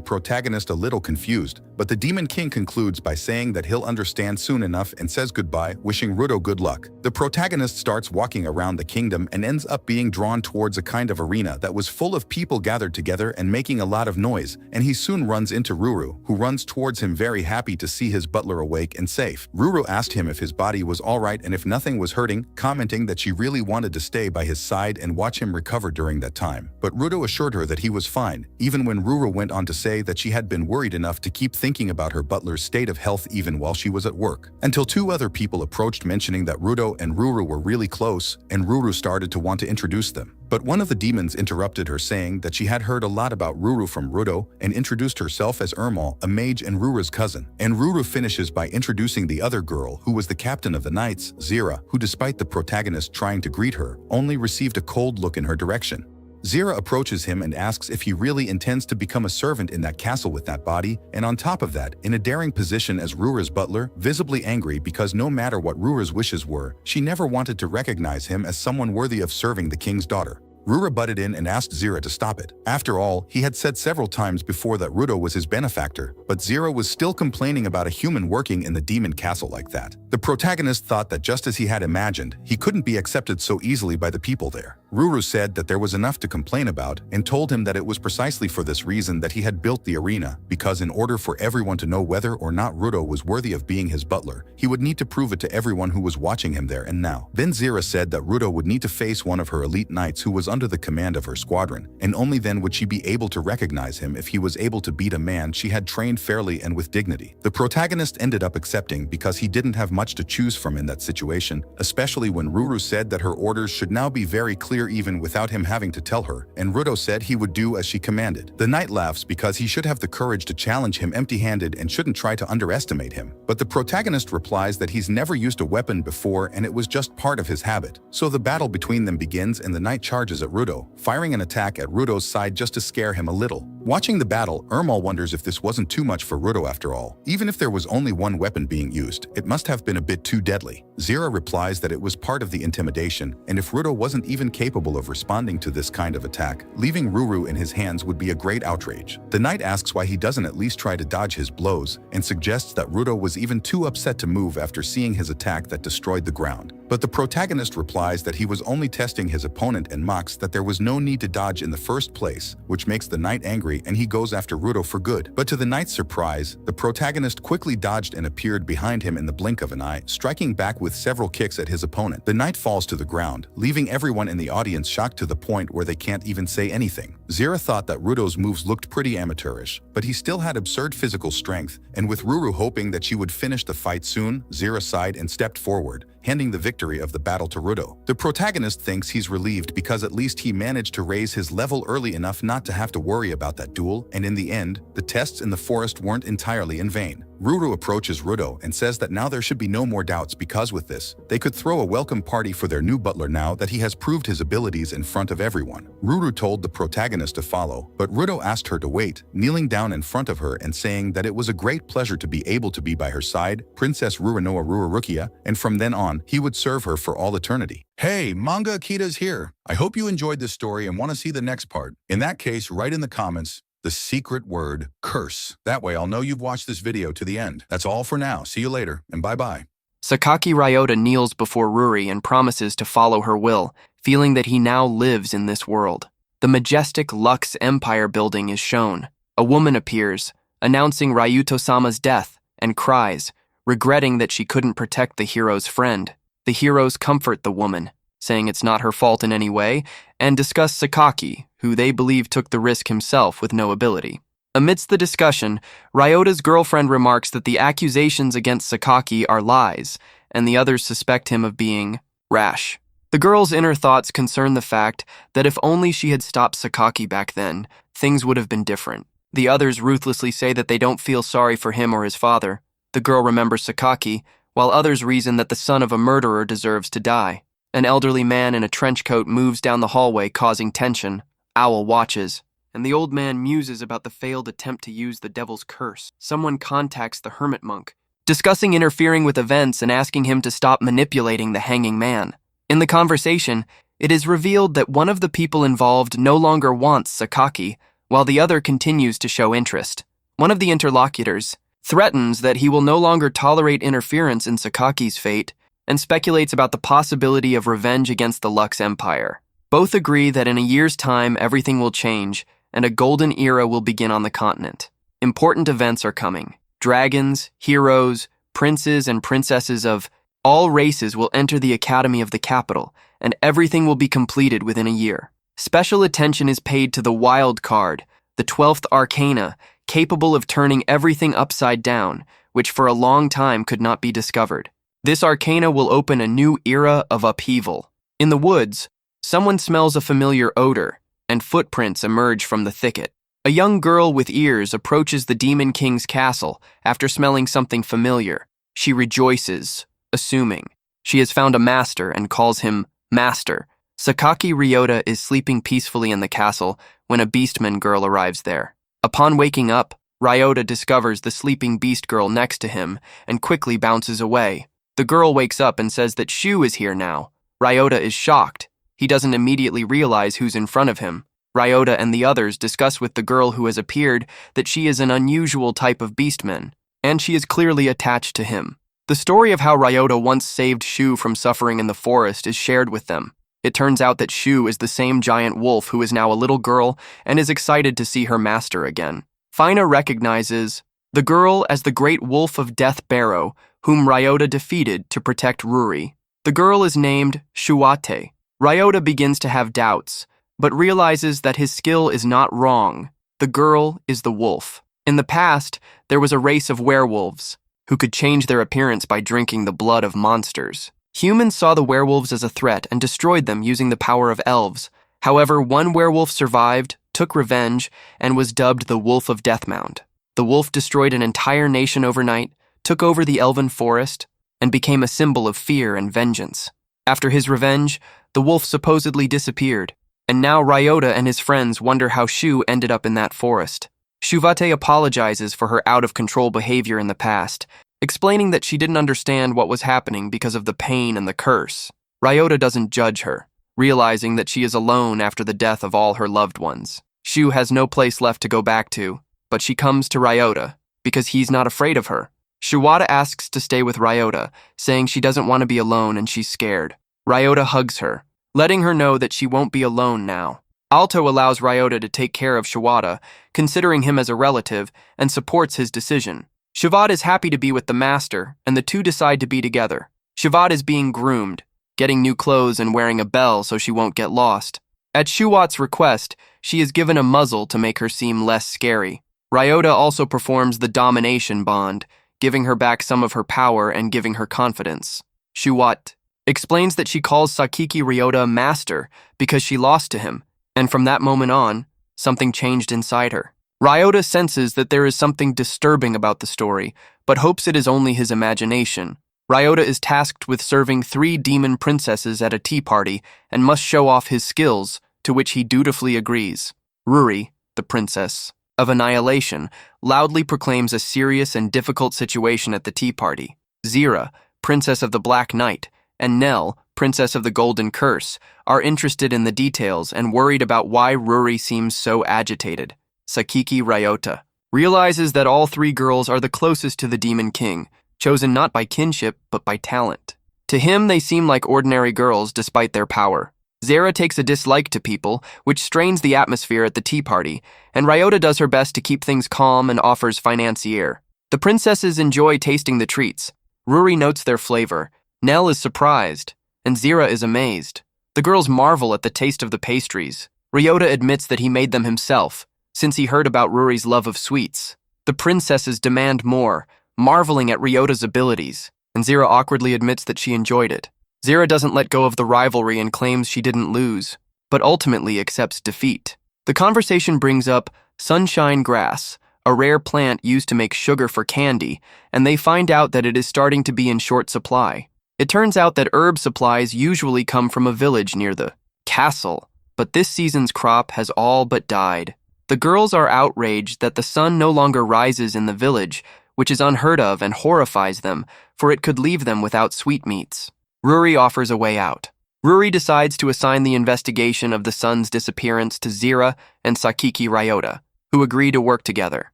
protagonist a little confused. But the Demon King concludes by saying that he'll understand soon enough and says goodbye, wishing Rudo good luck. The protagonist starts walking around the kingdom and ends up being drawn towards a kind of arena that was full of people gathered together and making a lot of noise, and he soon runs into Ruru, who runs towards him very happy to see his butler awake and safe. Ruru asked him if his body was alright and if nothing was hurting, commenting that she really wanted to stay by his side and watch him recover during that time. But Rudo assured her that he was fine, even when Ruru went on to say that she had been worried enough to keep thinking about her butler's state of health even while she was at work. Until two other people approached mentioning that Rudo and Ruru were really close, and Ruru started to want to introduce them. But one of the demons interrupted her, saying that she had heard a lot about Ruru from Rudo and introduced herself as Ermal, a mage and Ruru's cousin. And Ruru finishes by introducing the other girl, who was the captain of the knights, Zera, who despite the protagonist trying to greet her, only received a cold look in her direction. Zera approaches him and asks if he really intends to become a servant in that castle with that body, and on top of that, in a daring position as Rura's butler, visibly angry because no matter what Rura's wishes were, she never wanted to recognize him as someone worthy of serving the king's daughter. Rura butted in and asked Zera to stop it. After all, he had said several times before that Rudo was his benefactor, but Zera was still complaining about a human working in the demon castle like that. The protagonist thought that just as he had imagined, he couldn't be accepted so easily by the people there. Ruru said that there was enough to complain about and told him that it was precisely for this reason that he had built the arena, because in order for everyone to know whether or not Rudo was worthy of being his butler, he would need to prove it to everyone who was watching him there and now. Then Zera said that Rudo would need to face one of her elite knights who was under the command of her squadron, and only then would she be able to recognize him if he was able to beat a man she had trained fairly and with dignity. The protagonist ended up accepting because he didn't have much to choose from in that situation, especially when Ruru said that her orders should now be very clear even without him having to tell her, and Rudo said he would do as she commanded. The knight laughs because he should have the courage to challenge him empty-handed and shouldn't try to underestimate him. But the protagonist replies that he's never used a weapon before and it was just part of his habit. So the battle between them begins and the knight charges at Rudo, firing an attack at Rudo's side just to scare him a little. Watching the battle, Ermal wonders if this wasn't too much for Rudo after all. Even if there was only one weapon being used, it must have been a bit too deadly. Zera replies that it was part of the intimidation, and if Rudo wasn't even capable of responding to this kind of attack, leaving Ruru in his hands would be a great outrage. The knight asks why he doesn't at least try to dodge his blows, and suggests that Rudo was even too upset to move after seeing his attack that destroyed the ground. But the protagonist replies that he was only testing his opponent and mocks that there was no need to dodge in the first place, which makes the knight angry and he goes after Rudo for good. But to the knight's surprise, the protagonist quickly dodged and appeared behind him in the blink of an eye, striking back with several kicks at his opponent. The knight falls to the ground, leaving everyone in the audience shocked to the point where they can't even say anything. Zera thought that Rudo's moves looked pretty amateurish, but he still had absurd physical strength, and with Ruru hoping that she would finish the fight soon, Zera sighed and stepped forward, handing the victory of the battle to Rudo. The protagonist thinks he's relieved because at least he managed to raise his level early enough not to have to worry about that duel, and in the end, the tests in the forest weren't entirely in vain. Ruru approaches Rudo and says that now there should be no more doubts because with this, they could throw a welcome party for their new butler now that he has proved his abilities in front of everyone. Ruru told the protagonist to follow, but Rudo asked her to wait, kneeling down in front of her and saying that it was a great pleasure to be able to be by her side, Princess Ruronoa Rururukia, and from then on, he would serve her for all eternity. Hey, Manga Akita's here. I hope you enjoyed this story and want to see the next part. In that case, write in the comments the secret word, curse. That way I'll know you've watched this video to the end. That's all for now. See you later, and bye-bye. Sakaki Ryota kneels before Ruri and promises to follow her will, feeling that he now lives in this world. The majestic Lux Empire building is shown. A woman appears, announcing Ryuto-sama's death, and cries, regretting that she couldn't protect the hero's friend. The heroes comfort the woman, saying it's not her fault in any way, and discuss Sakaki, who they believe took the risk himself with no ability. Amidst the discussion, Ryota's girlfriend remarks that the accusations against Sakaki are lies, and the others suspect him of being rash. The girl's inner thoughts concern the fact that if only she had stopped Sakaki back then, things would have been different. The others ruthlessly say that they don't feel sorry for him or his father. The girl remembers Sakaki, while others reason that the son of a murderer deserves to die. An elderly man in a trench coat moves down the hallway, causing tension. Owl watches, and the old man muses about the failed attempt to use the devil's curse. Someone contacts the hermit monk, discussing interfering with events and asking him to stop manipulating the hanging man. In the conversation, it is revealed that one of the people involved no longer wants Sakaki, while the other continues to show interest. One of the interlocutors threatens that he will no longer tolerate interference in Sakaki's fate and speculates about the possibility of revenge against the Lux Empire. Both agree that in a year's time everything will change and a golden era will begin on the continent. Important events are coming. Dragons, heroes, princes, and princesses of all races will enter the Academy of the capital, and everything will be completed within a year. Special attention is paid to the wild card, the 12th arcana, capable of turning everything upside down, which for a long time could not be discovered. This arcana will open a new era of upheaval. In the woods, someone smells a familiar odor, and footprints emerge from the thicket. A young girl with ears approaches the Demon King's castle after smelling something familiar. She rejoices, assuming she has found a master and calls him Master. Sakaki Ryota is sleeping peacefully in the castle when a beastman girl arrives there. Upon waking up, Ryota discovers the sleeping beast girl next to him and quickly bounces away. The girl wakes up and says that Shu is here now. Ryota is shocked. He doesn't immediately realize who's in front of him. Ryota and the others discuss with the girl who has appeared that she is an unusual type of beastman, and she is clearly attached to him. The story of how Ryota once saved Shu from suffering in the forest is shared with them. It turns out that Shu is the same giant wolf who is now a little girl and is excited to see her master again. Fina recognizes the girl as the great wolf of Death Barrow, whom Ryota defeated to protect Ruri. The girl is named Shuwate. Ryota begins to have doubts, but realizes that his skill is not wrong. The girl is the wolf. In the past, there was a race of werewolves who could change their appearance by drinking the blood of monsters. Humans saw the werewolves as a threat and destroyed them using the power of elves. However, one werewolf survived, took revenge, and was dubbed the Wolf of Deathmound. The wolf destroyed an entire nation overnight, took over the elven forest, and became a symbol of fear and vengeance. After his revenge, the wolf supposedly disappeared, and now Ryota and his friends wonder how Shu ended up in that forest. Shuvate apologizes for her out-of-control behavior in the past, explaining that she didn't understand what was happening because of the pain and the curse. Ryota doesn't judge her, realizing that she is alone after the death of all her loved ones. Shu has no place left to go back to, but she comes to Ryota because he's not afraid of her. Shuwata asks to stay with Ryota, saying she doesn't want to be alone and she's scared. Ryota hugs her, letting her know that she won't be alone now. Alto allows Ryota to take care of Shuwata, considering him as a relative, and supports his decision. Shuvat is happy to be with the master, and the two decide to be together. Shuvat is being groomed, getting new clothes and wearing a bell so she won't get lost. At Shuwat's request, she is given a muzzle to make her seem less scary. Ryota also performs the domination bond, giving her back some of her power and giving her confidence. Shuwat explains that she calls Sakaki Ryota master because she lost to him, and from that moment on, something changed inside her. Ryota senses that there is something disturbing about the story, but hopes it is only his imagination. Ryota is tasked with serving 3 demon princesses at a tea party and must show off his skills, to which he dutifully agrees. Ruri, the princess of annihilation, loudly proclaims a serious and difficult situation at the tea party. Zera, princess of the Black Knight, and Nell, princess of the Golden Curse, are interested in the details and worried about why Ruri seems so agitated. Sakaki Ryota realizes that all 3 girls are the closest to the Demon King, chosen not by kinship but by talent. To him, they seem like ordinary girls despite their power. Zera takes a dislike to people, which strains the atmosphere at the tea party, and Ryota does her best to keep things calm and offers financier. The princesses enjoy tasting the treats. Ruri notes their flavor. Nell is surprised, and Zera is amazed. The girls marvel at the taste of the pastries. Ryota admits that he made them himself, since he heard about Ruri's love of sweets. The princesses demand more, marveling at Ryota's abilities, and Zera awkwardly admits that she enjoyed it. Zera doesn't let go of the rivalry and claims she didn't lose, but ultimately accepts defeat. The conversation brings up sunshine grass, a rare plant used to make sugar for candy, and they find out that it is starting to be in short supply. It turns out that herb supplies usually come from a village near the castle, but this season's crop has all but died. The girls are outraged that the sun no longer rises in the village, which is unheard of and horrifies them, for it could leave them without sweetmeats. Ruri offers a way out. Ruri decides to assign the investigation of the sun's disappearance to Zera and Sakiki Ryota, who agree to work together.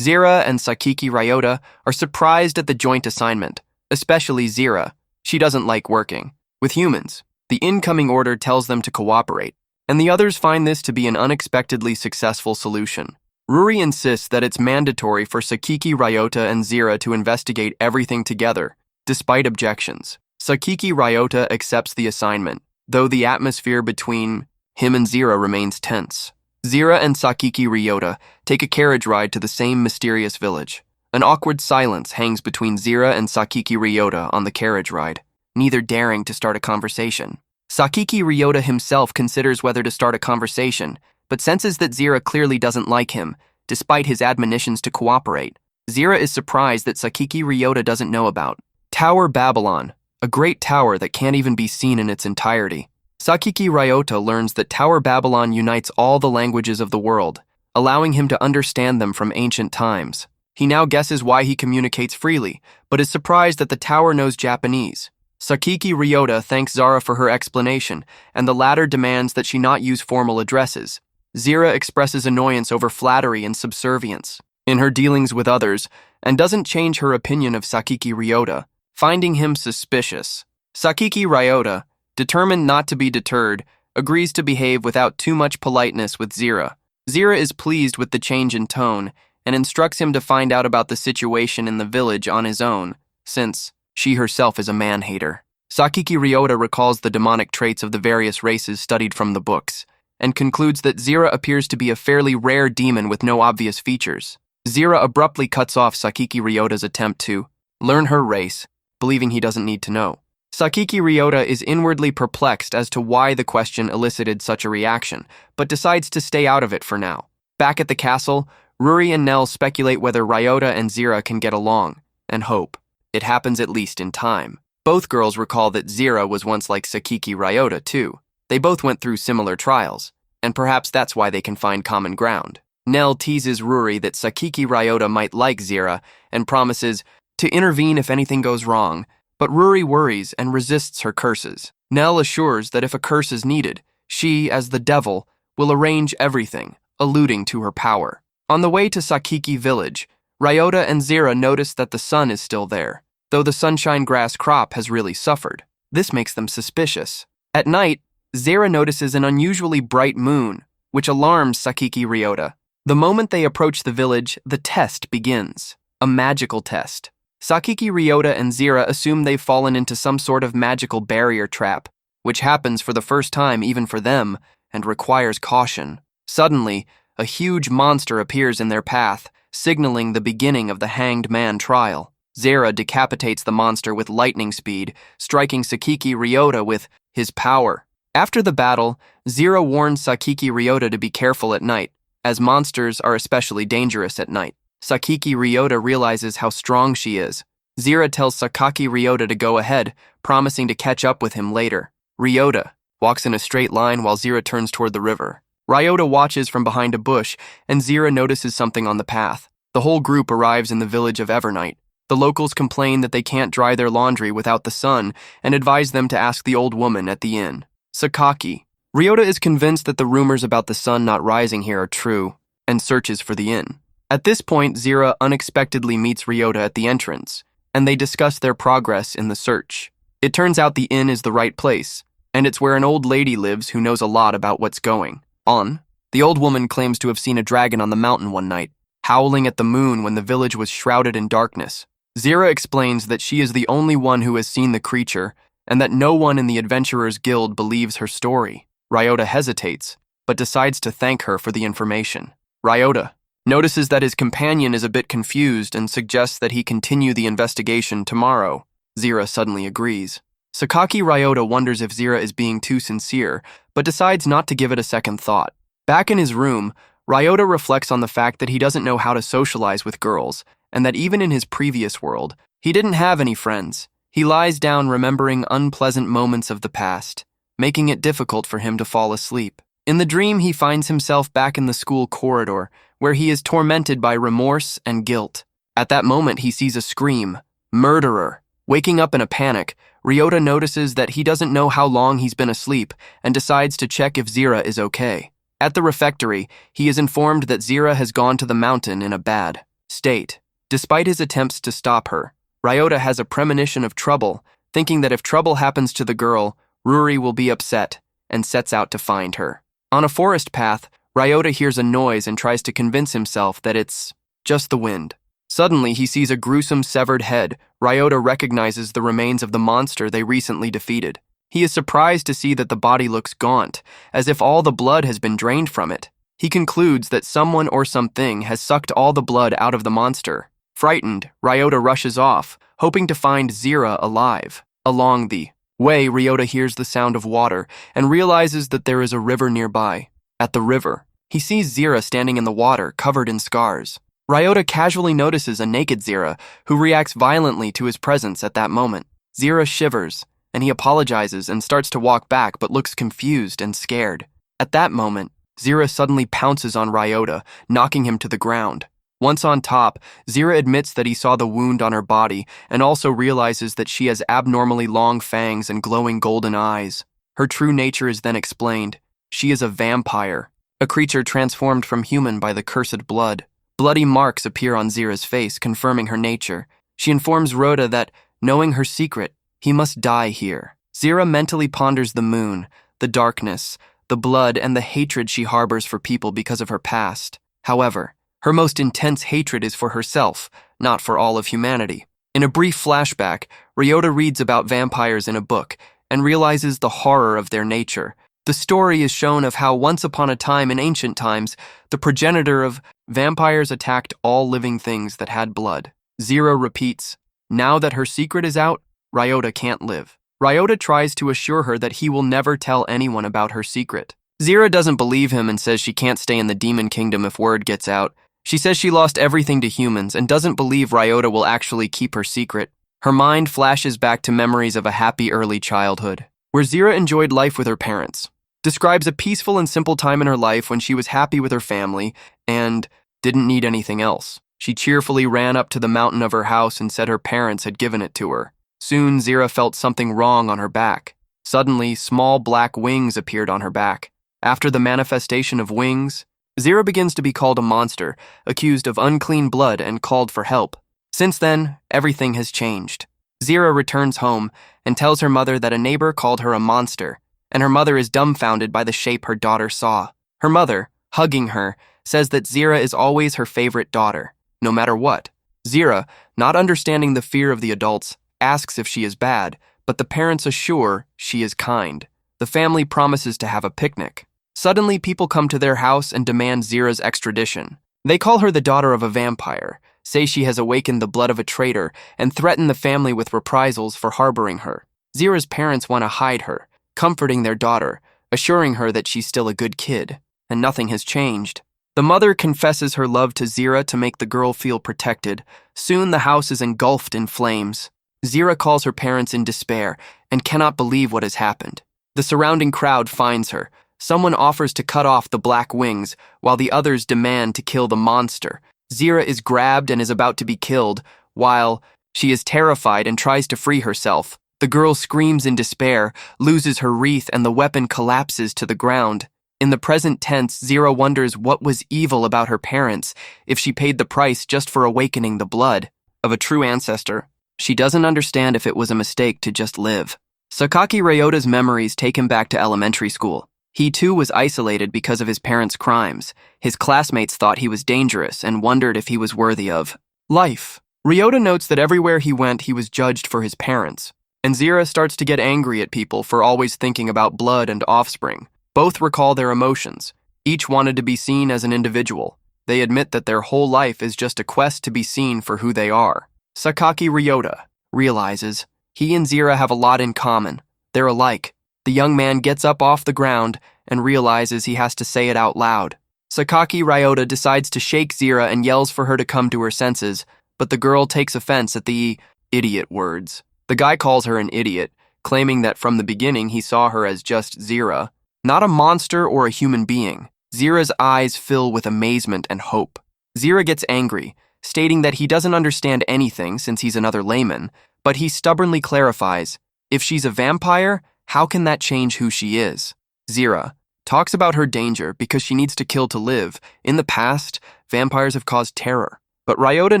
Zera and Sakiki Ryota are surprised at the joint assignment, especially Zera. She doesn't like working with humans. The incoming order tells them to cooperate, and the others find this to be an unexpectedly successful solution. Ruri insists that it's mandatory for Sakiki Ryota and Zera to investigate everything together, despite objections. Sakiki Ryota accepts the assignment, though the atmosphere between him and Zera remains tense. Zera and Sakiki Ryota take a carriage ride to the same mysterious village. An awkward silence hangs between Zera and Sakiki Ryota on the carriage ride, neither daring to start a conversation. Sakiki Ryota himself considers whether to start a conversation, but senses that Zera clearly doesn't like him, despite his admonitions to cooperate. Zera is surprised that Sakiki Ryota doesn't know about Tower Babylon, a great tower that can't even be seen in its entirety. Sakiki Ryota learns that Tower Babylon unites all the languages of the world, allowing him to understand them from ancient times. He now guesses why he communicates freely, but is surprised that the tower knows Japanese. Sakiki Ryota thanks Zara for her explanation, and the latter demands that she not use formal addresses. Zera expresses annoyance over flattery and subservience in her dealings with others, and doesn't change her opinion of Sakiki Ryota, finding him suspicious. Sakiki Ryota, determined not to be deterred, agrees to behave without too much politeness with Zera. Zera is pleased with the change in tone, and instructs him to find out about the situation in the village on his own, since she herself is a man-hater. Sakiki Ryota recalls the demonic traits of the various races studied from the books, and concludes that Zera appears to be a fairly rare demon with no obvious features. Zera abruptly cuts off Sakiki Ryota's attempt to learn her race, believing he doesn't need to know. Sakiki Ryota is inwardly perplexed as to why the question elicited such a reaction, but decides to stay out of it for now. Back at the castle, Ruri and Nell speculate whether Ryota and Zera can get along, and hope it happens at least in time. Both girls recall that Zera was once like Sakiki Ryota too. They both went through similar trials, and perhaps that's why they can find common ground. Nell teases Ruri that Sakiki Ryota might like Zera and promises to intervene if anything goes wrong, but Ruri worries and resists her curses. Nell assures that if a curse is needed, she, as the devil, will arrange everything, alluding to her power. On the way to Sakiki village, Ryota and Zera notice that the sun is still there, though the sunshine grass crop has really suffered. This makes them suspicious. At night, Zera notices an unusually bright moon, which alarms Sakiki Ryota. The moment they approach the village, the test begins. A magical test. Sakiki Ryota and Zera assume they've fallen into some sort of magical barrier trap, which happens for the first time even for them, and requires caution. Suddenly, a huge monster appears in their path, signaling the beginning of the Hanged Man trial. Zera decapitates the monster with lightning speed, striking Sakiki Ryota with his power. After the battle, Zera warns Sakiki Ryota to be careful at night, as monsters are especially dangerous at night. Sakiki Ryota realizes how strong she is. Zera tells Sakaki Ryota to go ahead, promising to catch up with him later. Ryota walks in a straight line while Zera turns toward the river. Ryota watches from behind a bush, and Zera notices something on the path. The whole group arrives in the village of Evernight. The locals complain that they can't dry their laundry without the sun, and advise them to ask the old woman at the inn. Sakaki. Ryota is convinced that the rumors about the sun not rising here are true, and searches for the inn. At this point, Zera unexpectedly meets Ryota at the entrance, and they discuss their progress in the search. It turns out the inn is the right place, and it's where an old lady lives who knows a lot about what's going on. The old woman claims to have seen a dragon on the mountain one night. howling at the moon when the village was shrouded in darkness. Zera explains that she is the only one who has seen the creature, and that no one in the Adventurers Guild believes her story. Ryota hesitates, but decides to thank her for the information. Ryota notices that his companion is a bit confused and suggests that he continue the investigation tomorrow. Zera suddenly agrees. Sakaki Ryota wonders if Zera is being too sincere, but decides not to give it a second thought. Back in his room, Ryota reflects on the fact that he doesn't know how to socialize with girls, and that even in his previous world, he didn't have any friends. He lies down remembering unpleasant moments of the past, making it difficult for him to fall asleep. In the dream, he finds himself back in the school corridor, where he is tormented by remorse and guilt. At that moment, he sees a scream, "Murderer!" Waking up in a panic, Ryota notices that he doesn't know how long he's been asleep and decides to check if Zera is okay. At the refectory, he is informed that Zera has gone to the mountain in a bad state. Despite his attempts to stop her, Ryota has a premonition of trouble, thinking that if trouble happens to the girl, Ruri will be upset, and sets out to find her. On a forest path, Ryota hears a noise and tries to convince himself that it's just the wind. Suddenly, he sees a gruesome severed head. Ryota recognizes the remains of the monster they recently defeated. He is surprised to see that the body looks gaunt, as if all the blood has been drained from it. He concludes that someone or something has sucked all the blood out of the monster. Frightened, Ryota rushes off, hoping to find Zera alive. Along the way, Ryota hears the sound of water and realizes that there is a river nearby. At the river, he sees Zera standing in the water, covered in scars. Ryota casually notices a naked Zera, who reacts violently to his presence at that moment. Zera shivers, and he apologizes and starts to walk back but looks confused and scared. At that moment, Zera suddenly pounces on Ryota, knocking him to the ground. Once on top, Zera admits that he saw the wound on her body and also realizes that she has abnormally long fangs and glowing golden eyes. Her true nature is then explained. She is a vampire, a creature transformed from human by the cursed blood. Bloody marks appear on Zera's face, confirming her nature. She informs Rhoda that, knowing her secret, he must die here. Zera mentally ponders the moon, the darkness, the blood, and the hatred she harbors for people because of her past. However, her most intense hatred is for herself, not for all of humanity. In a brief flashback, Ryota reads about vampires in a book and realizes the horror of their nature. The story is shown of how once upon a time in ancient times, the progenitor of vampires attacked all living things that had blood. Zera repeats, now that her secret is out, Ryota can't live. Ryota tries to assure her that he will never tell anyone about her secret. Zera doesn't believe him and says she can't stay in the demon kingdom if word gets out. She says she lost everything to humans and doesn't believe Ryota will actually keep her secret. Her mind flashes back to memories of a happy early childhood, where Zera enjoyed life with her parents. Describes a peaceful and simple time in her life when she was happy with her family and didn't need anything else. She cheerfully ran up to the mountain of her house and said her parents had given it to her. Soon, Zera felt something wrong on her back. Suddenly, small black wings appeared on her back. After the manifestation of wings, Zera begins to be called a monster, accused of unclean blood, and called for help. Since then, everything has changed. Zera returns home and tells her mother that a neighbor called her a monster, and her mother is dumbfounded by the shape her daughter saw. Her mother, hugging her, says that Zera is always her favorite daughter, no matter what. Zera, not understanding the fear of the adults, asks if she is bad, but the parents assure she is kind. The family promises to have a picnic. Suddenly, people come to their house and demand Zera's extradition. They call her the daughter of a vampire, say she has awakened the blood of a traitor, and threaten the family with reprisals for harboring her. Zera's parents want to hide her, comforting their daughter, assuring her that she's still a good kid, and nothing has changed. The mother confesses her love to Zera to make the girl feel protected. Soon the house is engulfed in flames. Zera calls her parents in despair and cannot believe what has happened. The surrounding crowd finds her. Someone offers to cut off the black wings, while the others demand to kill the monster. Zera is grabbed and is about to be killed, while she is terrified and tries to free herself. The girl screams in despair, loses her wreath, and the weapon collapses to the ground. In the present tense, Zera wonders what was evil about her parents if she paid the price just for awakening the blood of a true ancestor. She doesn't understand if it was a mistake to just live. Sakaki Ryota's memories take him back to elementary school. He too was isolated because of his parents' crimes. His classmates thought he was dangerous and wondered if he was worthy of life. Ryota notes that everywhere he went, he was judged for his parents. And Zera starts to get angry at people for always thinking about blood and offspring. Both recall their emotions. Each wanted to be seen as an individual. They admit that their whole life is just a quest to be seen for who they are. Sakaki Ryota realizes he and Zera have a lot in common. They're alike. The young man gets up off the ground and realizes he has to say it out loud. Sakaki Ryota decides to shake Zera and yells for her to come to her senses, but the girl takes offense at the idiot words. The guy calls her an idiot, claiming that from the beginning he saw her as just Zera, not a monster or a human being. Zera's eyes fill with amazement and hope. Zera gets angry, stating that he doesn't understand anything since he's another layman, but he stubbornly clarifies, if she's a vampire, how can that change who she is? Zera talks about her danger because she needs to kill to live. In the past, vampires have caused terror, but Ryota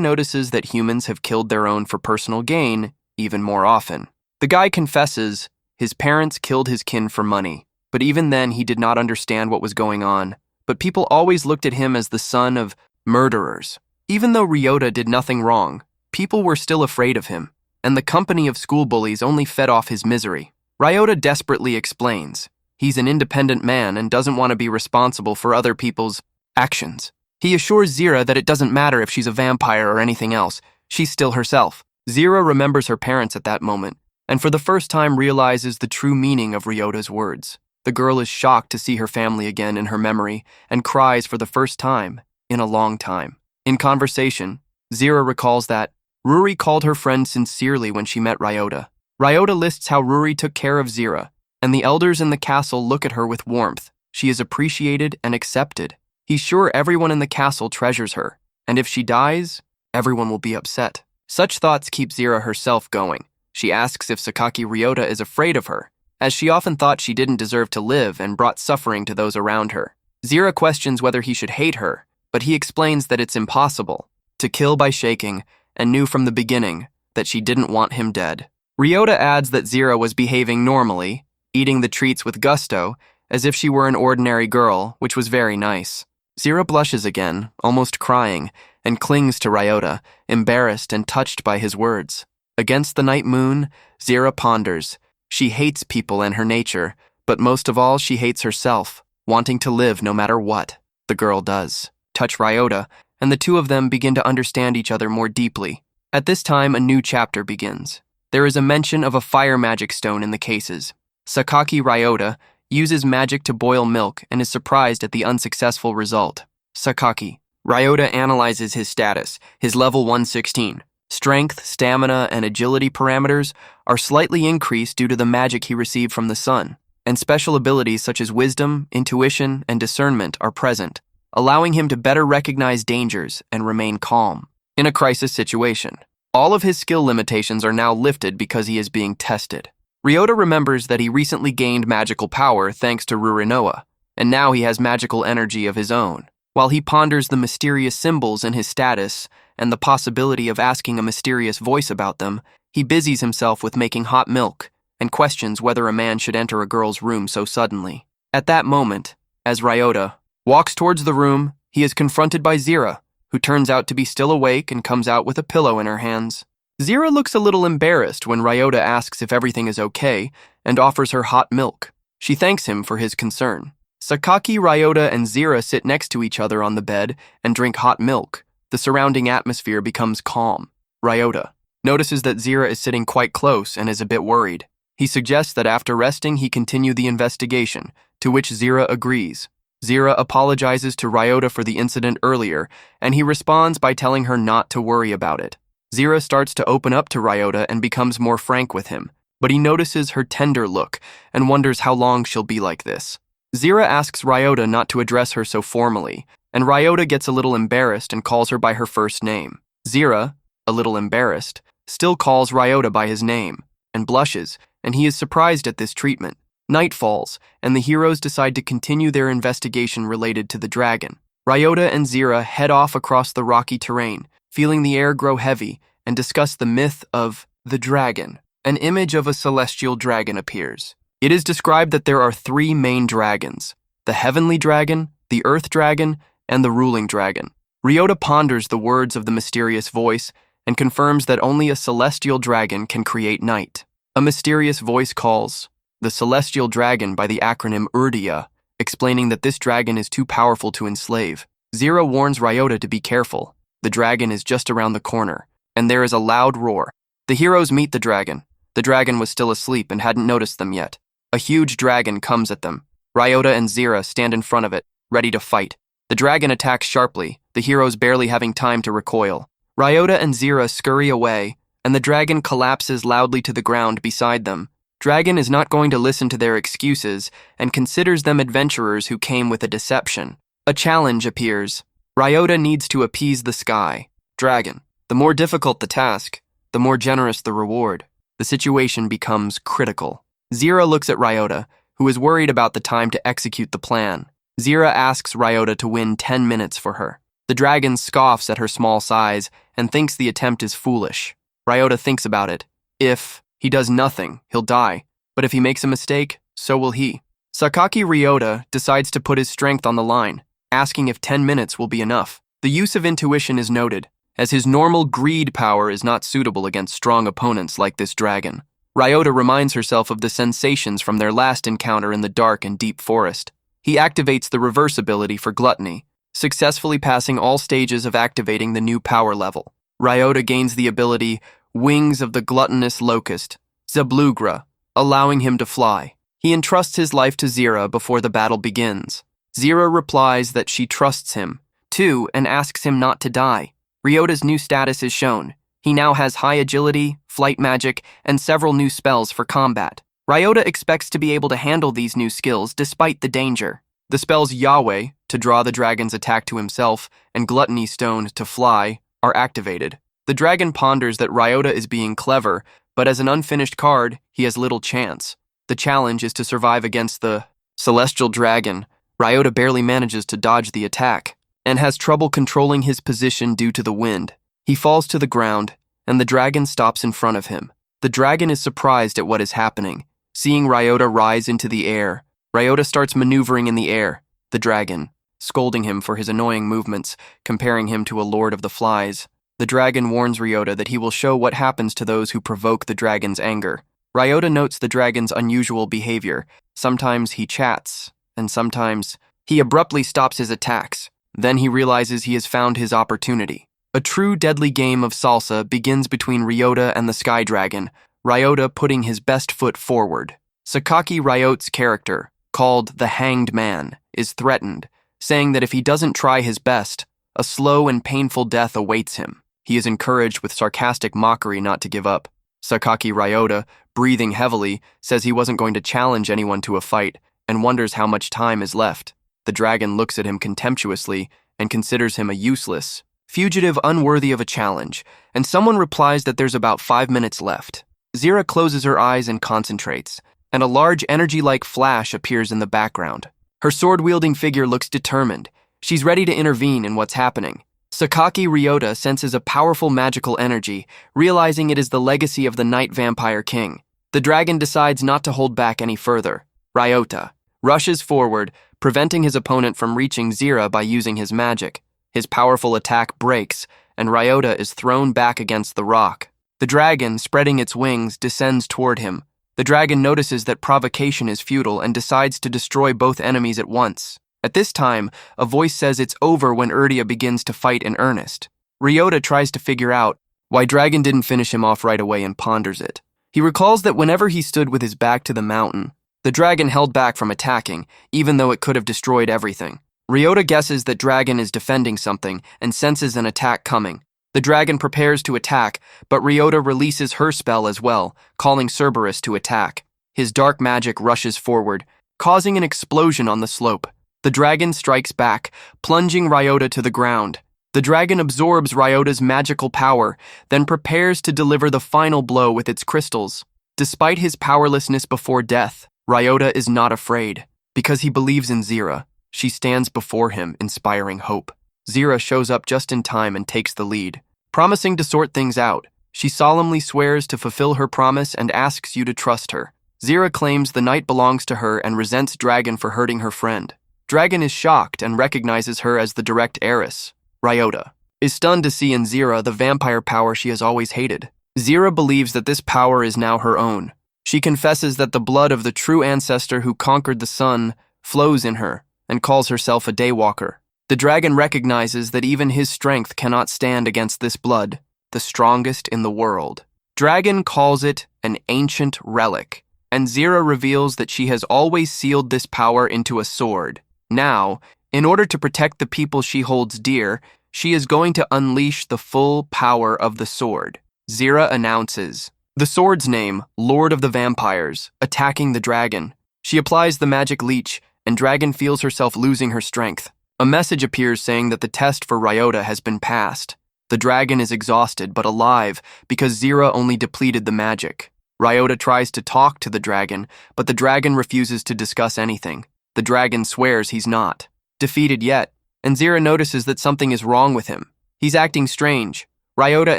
notices that humans have killed their own for personal gain even more often. The guy confesses his parents killed his kin for money, but even then he did not understand what was going on. But people always looked at him as the son of murderers. Even though Ryota did nothing wrong, people were still afraid of him, and the company of school bullies only fed off his misery. Ryota desperately explains he's an independent man and doesn't want to be responsible for other people's actions. He assures Zera that it doesn't matter if she's a vampire or anything else, she's still herself. Zera remembers her parents at that moment, and for the first time realizes the true meaning of Ryota's words. The girl is shocked to see her family again in her memory and cries for the first time in a long time. In conversation, Zera recalls that Ruri called her friend sincerely when she met Ryota. Ryota lists how Ruri took care of Zera, and the elders in the castle look at her with warmth. She is appreciated and accepted. He's sure everyone in the castle treasures her, and if she dies, everyone will be upset. Such thoughts keep Zera herself going. She asks if Sakaki Ryota is afraid of her, as she often thought she didn't deserve to live and brought suffering to those around her. Zera questions whether he should hate her, but he explains that it's impossible to kill by shaking, and knew from the beginning that she didn't want him dead. Ryota adds that Zera was behaving normally, eating the treats with gusto, as if she were an ordinary girl, which was very nice. Zera blushes again, almost crying, and clings to Ryota, embarrassed and touched by his words. Against the night moon, Zera ponders. She hates people and her nature, but most of all she hates herself, wanting to live no matter what. The girl does touch Ryota, and the two of them begin to understand each other more deeply. At this time, a new chapter begins. There is a mention of a fire magic stone in the cases. Sakaki Ryota uses magic to boil milk and is surprised at the unsuccessful result. Sakaki Ryota analyzes his status, his level 116. Strength, stamina, and agility parameters are slightly increased due to the magic he received from the sun, and special abilities such as wisdom, intuition, and discernment are present, allowing him to better recognize dangers and remain calm in a crisis situation. All of his skill limitations are now lifted because he is being tested. Ryota remembers that he recently gained magical power thanks to Rurinoa, and now he has magical energy of his own. While he ponders the mysterious symbols in his status and the possibility of asking a mysterious voice about them, he busies himself with making hot milk and questions whether a man should enter a girl's room so suddenly. At that moment, as Ryota walks towards the room, he is confronted by Zera, who turns out to be still awake and comes out with a pillow in her hands. Zera looks a little embarrassed when Ryota asks if everything is okay and offers her hot milk. She thanks him for his concern. Sakaki, Ryota, and Zera sit next to each other on the bed and drink hot milk. The surrounding atmosphere becomes calm. Ryota notices that Zera is sitting quite close and is a bit worried. He suggests that after resting he continue the investigation, to which Zera agrees. Zera apologizes to Ryota for the incident earlier, and he responds by telling her not to worry about it. Zera starts to open up to Ryota and becomes more frank with him, but he notices her tender look and wonders how long she'll be like this. Zera asks Ryota not to address her so formally, and Ryota gets a little embarrassed and calls her by her first name. Zera, a little embarrassed, still calls Ryota by his name, and blushes, and he is surprised at this treatment. Night falls, and the heroes decide to continue their investigation related to the dragon. Ryota and Zera head off across the rocky terrain, feeling the air grow heavy, and discuss the myth of the dragon. An image of a celestial dragon appears. It is described that there are three main dragons: the heavenly dragon, the earth dragon, and the ruling dragon. Ryota ponders the words of the mysterious voice and confirms that only a celestial dragon can create night. A mysterious voice calls the celestial dragon by the acronym Urdia, explaining that this dragon is too powerful to enslave. Zera warns Ryota to be careful. The dragon is just around the corner, and there is a loud roar. The heroes meet the dragon. The dragon was still asleep and hadn't noticed them yet. A huge dragon comes at them. Ryota and Zera stand in front of it, ready to fight. The dragon attacks sharply, the heroes barely having time to recoil. Ryota and Zera scurry away, and the dragon collapses loudly to the ground beside them. Dragon is not going to listen to their excuses and considers them adventurers who came with a deception. A challenge appears. Ryota needs to appease the sky. Dragon. The more difficult the task, the more generous the reward. The situation becomes critical. Zera looks at Ryota, who is worried about the time to execute the plan. Zera asks Ryota to win 10 minutes for her. The dragon scoffs at her small size and thinks the attempt is foolish. Ryota thinks about it. If he does nothing, he'll die. But if he makes a mistake, so will he. Sakaki Ryota decides to put his strength on the line, asking if 10 minutes will be enough. The use of intuition is noted, as his normal greed power is not suitable against strong opponents like this dragon. Ryota reminds herself of the sensations from their last encounter in the dark and deep forest. He activates the reverse ability for gluttony, successfully passing all stages of activating the new power level. Ryota gains the ability Wings of the Gluttonous Locust, Zablugra, allowing him to fly. He entrusts his life to Zera before the battle begins. Zera replies that she trusts him, too, and asks him not to die. Ryota's new status is shown. He now has high agility, flight magic, and several new spells for combat. Ryota expects to be able to handle these new skills despite the danger. The spells Yahweh, to draw the dragon's attack to himself, and Gluttony Stone, to fly, are activated. The dragon ponders that Ryota is being clever, but as an unfinished card, he has little chance. The challenge is to survive against the celestial dragon. Ryota barely manages to dodge the attack, and has trouble controlling his position due to the wind. He falls to the ground, and the dragon stops in front of him. The dragon is surprised at what is happening. Seeing Ryota rise into the air, Ryota starts maneuvering in the air. The dragon, scolding him for his annoying movements, comparing him to a lord of the flies. The dragon warns Ryota that he will show what happens to those who provoke the dragon's anger. Ryota notes the dragon's unusual behavior. Sometimes he chats, and sometimes he abruptly stops his attacks. Then he realizes he has found his opportunity. A true deadly game of salsa begins between Ryota and the Sky Dragon, Ryota putting his best foot forward. Sakaki Ryota's character, called the Hanged Man, is threatened, saying that if he doesn't try his best, a slow and painful death awaits him. He is encouraged with sarcastic mockery not to give up. Sakaki Ryota, breathing heavily, says he wasn't going to challenge anyone to a fight and wonders how much time is left. The dragon looks at him contemptuously and considers him a useless fugitive unworthy of a challenge, and someone replies that there's about 5 minutes left. Zera closes her eyes and concentrates, and a large energy-like flash appears in the background. Her sword-wielding figure looks determined. She's ready to intervene in what's happening. Sakaki Ryota senses a powerful magical energy, realizing it is the legacy of the Night Vampire King. The dragon decides not to hold back any further. Ryota rushes forward, preventing his opponent from reaching Zera by using his magic. His powerful attack breaks, and Ryota is thrown back against the rock. The dragon, spreading its wings, descends toward him. The dragon notices that provocation is futile and decides to destroy both enemies at once. At this time, a voice says it's over when Urdia begins to fight in earnest. Ryota tries to figure out why Dragon didn't finish him off right away and ponders it. He recalls that whenever he stood with his back to the mountain, the dragon held back from attacking, even though it could have destroyed everything. Ryota guesses that Dragon is defending something and senses an attack coming. The dragon prepares to attack, but Ryota releases her spell as well, calling Cerberus to attack. His dark magic rushes forward, causing an explosion on the slope. The dragon strikes back, plunging Ryota to the ground. The dragon absorbs Ryota's magical power, then prepares to deliver the final blow with its crystals. Despite his powerlessness before death, Ryota is not afraid. Because he believes in Zera, she stands before him, inspiring hope. Zera shows up just in time and takes the lead. Promising to sort things out, she solemnly swears to fulfill her promise and asks you to trust her. Zera claims the night belongs to her and resents Dragon for hurting her friend. Dragon is shocked and recognizes her as the direct heiress. Ryota is stunned to see in Zera the vampire power she has always hated. Zera believes that this power is now her own. She confesses that the blood of the true ancestor who conquered the sun flows in her and calls herself a daywalker. The dragon recognizes that even his strength cannot stand against this blood, the strongest in the world. Dragon calls it an ancient relic, and Zera reveals that she has always sealed this power into a sword. Now, in order to protect the people she holds dear, she is going to unleash the full power of the sword. Zera announces the sword's name, Lord of the Vampires, attacking the dragon. She applies the magic leech, and Dragon feels herself losing her strength. A message appears saying that the test for Ryota has been passed. The dragon is exhausted but alive because Zera only depleted the magic. Ryota tries to talk to the dragon, but the dragon refuses to discuss anything. The dragon swears he's not defeated yet, and Zera notices that something is wrong with him. He's acting strange. Ryota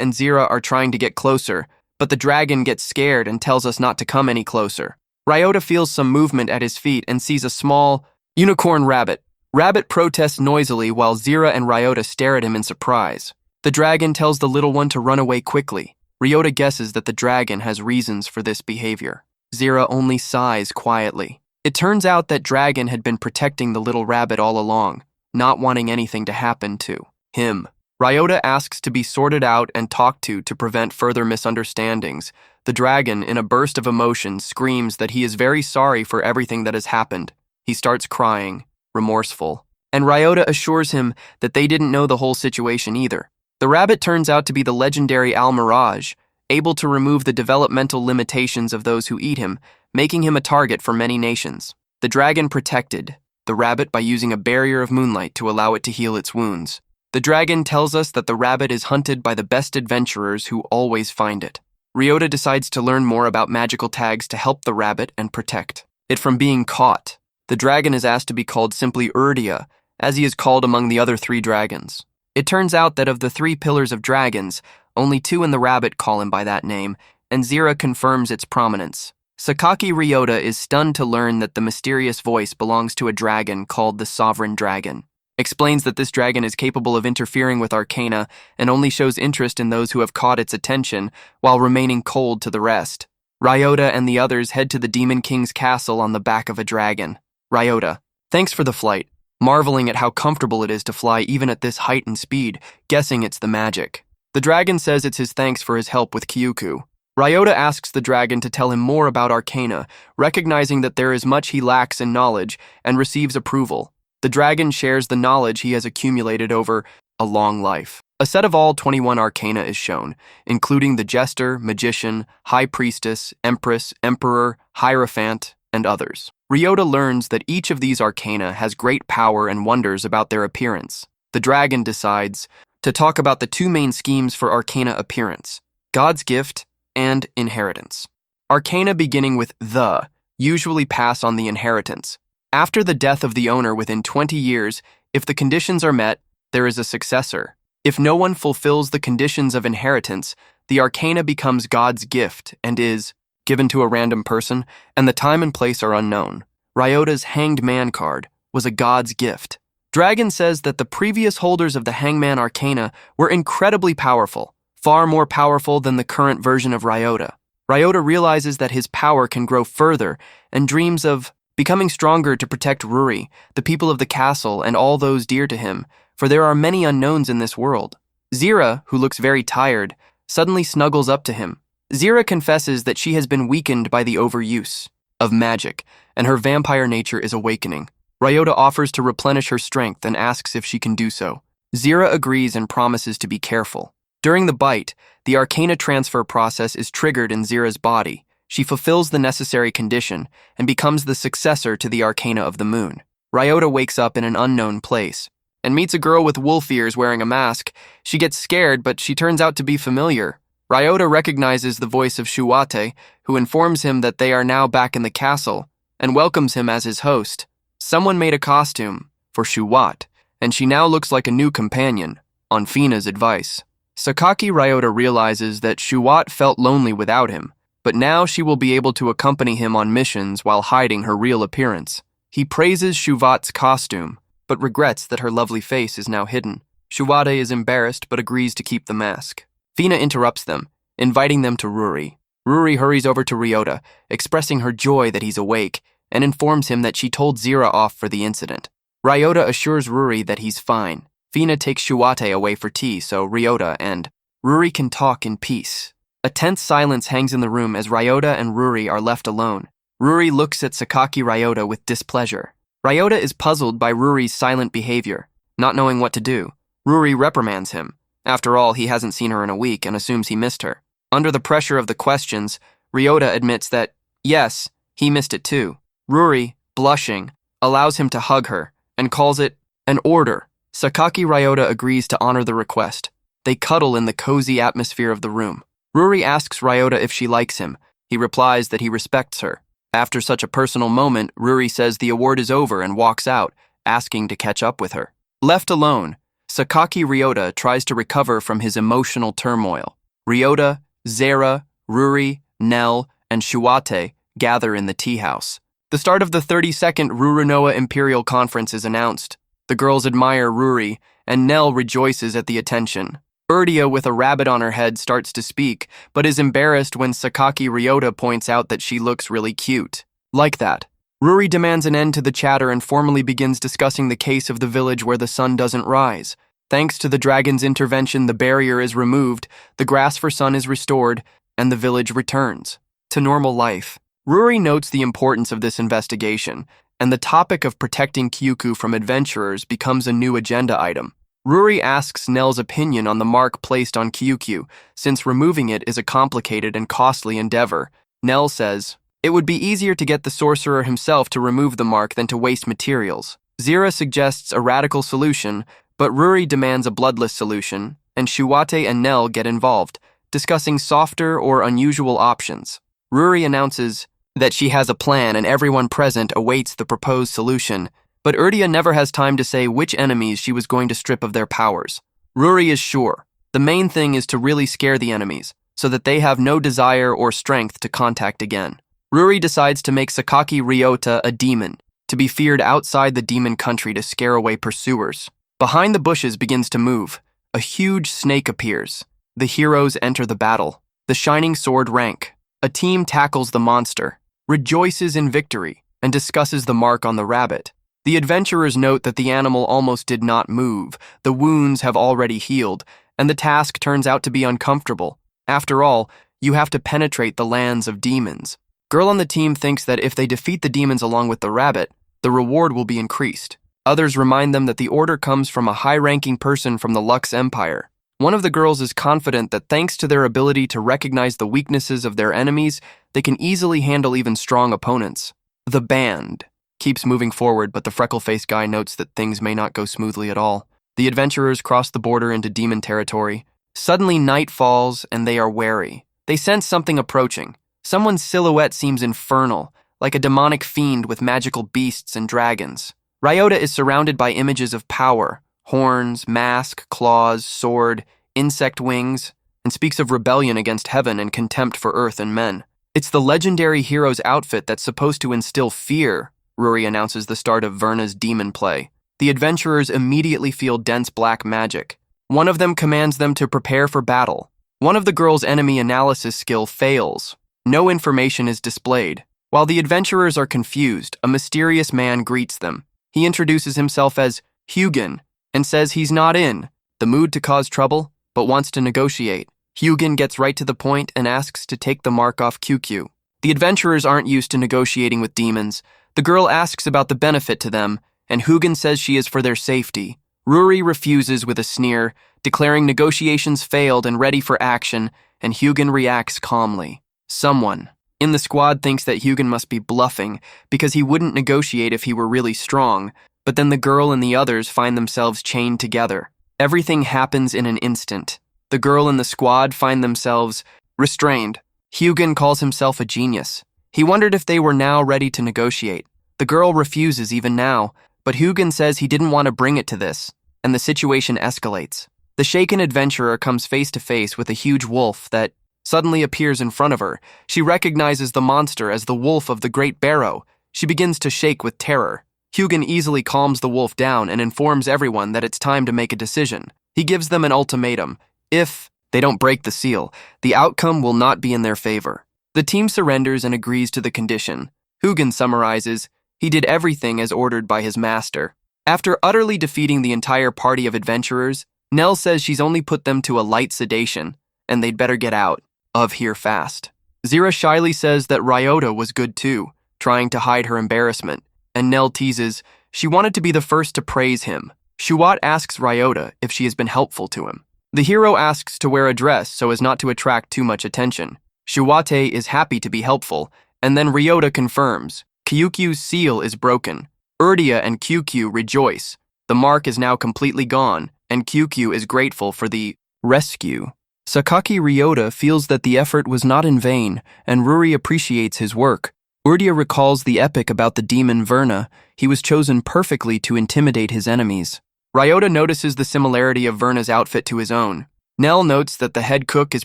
and Zera are trying to get closer, but the dragon gets scared and tells us not to come any closer. Ryota feels some movement at his feet and sees a small unicorn rabbit. Rabbit protests noisily while Zera and Ryota stare at him in surprise. The dragon tells the little one to run away quickly. Ryota guesses that the dragon has reasons for this behavior. Zera only sighs quietly. It turns out that Dragon had been protecting the little rabbit all along, not wanting anything to happen to him. Ryota asks to be sorted out and talked to prevent further misunderstandings. The dragon, in a burst of emotion, screams that he is very sorry for everything that has happened. He starts crying, remorseful, and Ryota assures him that they didn't know the whole situation either. The rabbit turns out to be the legendary Al-Mirage, able to remove the developmental limitations of those who eat him, making him a target for many nations. The dragon protected the rabbit by using a barrier of moonlight to allow it to heal its wounds. The dragon tells us that the rabbit is hunted by the best adventurers who always find it. Ryota decides to learn more about magical tags to help the rabbit and protect it from being caught. The dragon is asked to be called simply Urdia, as he is called among the other 3 dragons. It turns out that of the 3 pillars of dragons, only 2 in the rabbit call him by that name, and Zera confirms its prominence. Sakaki Ryota is stunned to learn that the mysterious voice belongs to a dragon called the Sovereign Dragon. Explains that this dragon is capable of interfering with arcana and only shows interest in those who have caught its attention while remaining cold to the rest. Ryota and the others head to the Demon King's castle on the back of a dragon. Ryota, thanks for the flight, marveling at how comfortable it is to fly even at this height and speed, guessing it's the magic. The dragon says it's his thanks for his help with Kyuku. Ryota asks the dragon to tell him more about arcana, recognizing that there is much he lacks in knowledge, and receives approval. The dragon shares the knowledge he has accumulated over a long life. A set of all 21 arcana is shown, including the Jester, Magician, High Priestess, Empress, Emperor, Hierophant, and others. Ryota learns that each of these arcana has great power and wonders about their appearance. The dragon decides to talk about the 2 main schemes for arcana appearance, God's gift and inheritance. Arcana beginning with the usually pass on the inheritance. After the death of the owner within 20 years, if the conditions are met, there is a successor. If no one fulfills the conditions of inheritance, the arcana becomes God's gift and is given to a random person, and the time and place are unknown. Ryota's Hanged Man card was a God's gift. Dragon says that the previous holders of the Hangman Arcana were incredibly powerful, far more powerful than the current version of Ryota. Ryota realizes that his power can grow further and dreams of becoming stronger to protect Ruri, the people of the castle, and all those dear to him, for there are many unknowns in this world. Zera, who looks very tired, suddenly snuggles up to him. Zera confesses that she has been weakened by the overuse of magic, and her vampire nature is awakening. Ryota offers to replenish her strength and asks if she can do so. Zera agrees and promises to be careful. During the bite, the arcana transfer process is triggered in Zera's body. She fulfills the necessary condition and becomes the successor to the arcana of the moon. Ryota wakes up in an unknown place and meets a girl with wolf ears wearing a mask. She gets scared, but she turns out to be familiar. Ryota recognizes the voice of Shuwate, who informs him that they are now back in the castle and welcomes him as his host. Someone made a costume for Shuwat, and she now looks like a new companion, on Fina's advice. Sakaki Ryota realizes that Shuwat felt lonely without him, but now she will be able to accompany him on missions while hiding her real appearance. He praises Shuvat's costume, but regrets that her lovely face is now hidden. Shuwate is embarrassed but agrees to keep the mask. Fina interrupts them, inviting them to Ruri. Ruri hurries over to Ryota, expressing her joy that he's awake, and informs him that she told Zera off for the incident. Ryota assures Ruri that he's fine. Fina takes Shuwate away for tea so Ryota and Ruri can talk in peace. A tense silence hangs in the room as Ryota and Ruri are left alone. Ruri looks at Sakaki Ryota with displeasure. Ryota is puzzled by Ruri's silent behavior, not knowing what to do. Ruri reprimands him. After all, he hasn't seen her in a week and assumes he missed her. Under the pressure of the questions, Ryota admits that, yes, he missed it too. Ruri, blushing, allows him to hug her and calls it an order. Sakaki Ryota agrees to honor the request. They cuddle in the cozy atmosphere of the room. Ruri asks Ryota if she likes him. He replies that he respects her. After such a personal moment, Ruri says the award is over and walks out, asking to catch up with her. Left alone, Sakaki Ryota tries to recover from his emotional turmoil. Ryota, Zera, Ruri, Nell, and Shuwate gather in the tea house. The start of the 32nd Rurunoa Imperial Conference is announced. The girls admire Ruri, and Nell rejoices at the attention. Urdia, with a rabbit on her head, starts to speak, but is embarrassed when Sakaki Ryota points out that she looks really cute. Like that, Ruri demands an end to the chatter and formally begins discussing the case of the village where the sun doesn't rise. Thanks to the dragon's intervention, the barrier is removed, the grass for sun is restored, and the village returns to normal life. Ruri notes the importance of this investigation, and the topic of protecting Kyuku from adventurers becomes a new agenda item. Ruri asks Nell's opinion on the mark placed on Kyukyu, since removing it is a complicated and costly endeavor. Nell says, it would be easier to get the sorcerer himself to remove the mark than to waste materials. Zera suggests a radical solution, but Ruri demands a bloodless solution, and Shuwate and Nell get involved, discussing softer or unusual options. Ruri announces that she has a plan and everyone present awaits the proposed solution, but Urdia never has time to say which enemies she was going to strip of their powers. Ruri is sure. The main thing is to really scare the enemies, so that they have no desire or strength to contact again. Ruri decides to make Sakaki Ryota a demon, to be feared outside the demon country to scare away pursuers. Behind the bushes begins to move. A huge snake appears. The heroes enter the battle. The shining sword rank. A team tackles the monster, rejoices in victory, and discusses the mark on the rabbit. The adventurers note that the animal almost did not move, the wounds have already healed, and the task turns out to be uncomfortable. After all, you have to penetrate the lands of demons. Girl on the team thinks that if they defeat the demons along with the rabbit, the reward will be increased. Others remind them that the order comes from a high-ranking person from the Lux Empire. One of the girls is confident that thanks to their ability to recognize the weaknesses of their enemies, they can easily handle even strong opponents. The band keeps moving forward, but the freckle-faced guy notes that things may not go smoothly at all. The adventurers cross the border into demon territory. Suddenly night falls, and they are wary. They sense something approaching. Someone's silhouette seems infernal, like a demonic fiend with magical beasts and dragons. Ryota is surrounded by images of power, horns, mask, claws, sword, insect wings, and speaks of rebellion against heaven and contempt for earth and men. It's the legendary hero's outfit that's supposed to instill fear. Ruri announces the start of Verna's demon play. The adventurers immediately feel dense black magic. One of them commands them to prepare for battle. One of the girls' enemy analysis skill fails. No information is displayed. While the adventurers are confused, a mysterious man greets them. He introduces himself as Hugin and says he's not in the mood to cause trouble, but wants to negotiate. Hugin gets right to the point and asks to take the mark off Kyukyu. The adventurers aren't used to negotiating with demons. The girl asks about the benefit to them, and Hugin says she is for their safety. Ruri refuses with a sneer, declaring negotiations failed and ready for action, and Hugin reacts calmly. Someone in the squad thinks that Hugin must be bluffing because he wouldn't negotiate if he were really strong, but then the girl and the others find themselves chained together. Everything happens in an instant. The girl and the squad find themselves restrained. Hugin calls himself a genius. He wondered if they were now ready to negotiate. The girl refuses even now, but Hugin says he didn't want to bring it to this, and the situation escalates. The shaken adventurer comes face to face with a huge wolf that suddenly appears in front of her. She recognizes the monster as the wolf of the Great Barrow. She begins to shake with terror. Hugin easily calms the wolf down and informs everyone that it's time to make a decision. He gives them an ultimatum. If they don't break the seal, the outcome will not be in their favor. The team surrenders and agrees to the condition. Hugin summarizes, he did everything as ordered by his master. After utterly defeating the entire party of adventurers, Nell says she's only put them to a light sedation, and they'd better get out of here fast. Zera shyly says that Ryota was good too, trying to hide her embarrassment, and Nell teases she wanted to be the first to praise him. Shuat asks Ryota if she has been helpful to him. The hero asks to wear a dress so as not to attract too much attention. Shuate is happy to be helpful, and then Ryota confirms Kyukyu's seal is broken. Urdia and Kyukyu rejoice. The mark is now completely gone, and Kyukyu is grateful for the rescue. Sakaki Ryota feels that the effort was not in vain, and Ruri appreciates his work. Urdia recalls the epic about the demon Verna. He was chosen perfectly to intimidate his enemies. Ryota notices the similarity of Verna's outfit to his own. Nell notes that the head cook is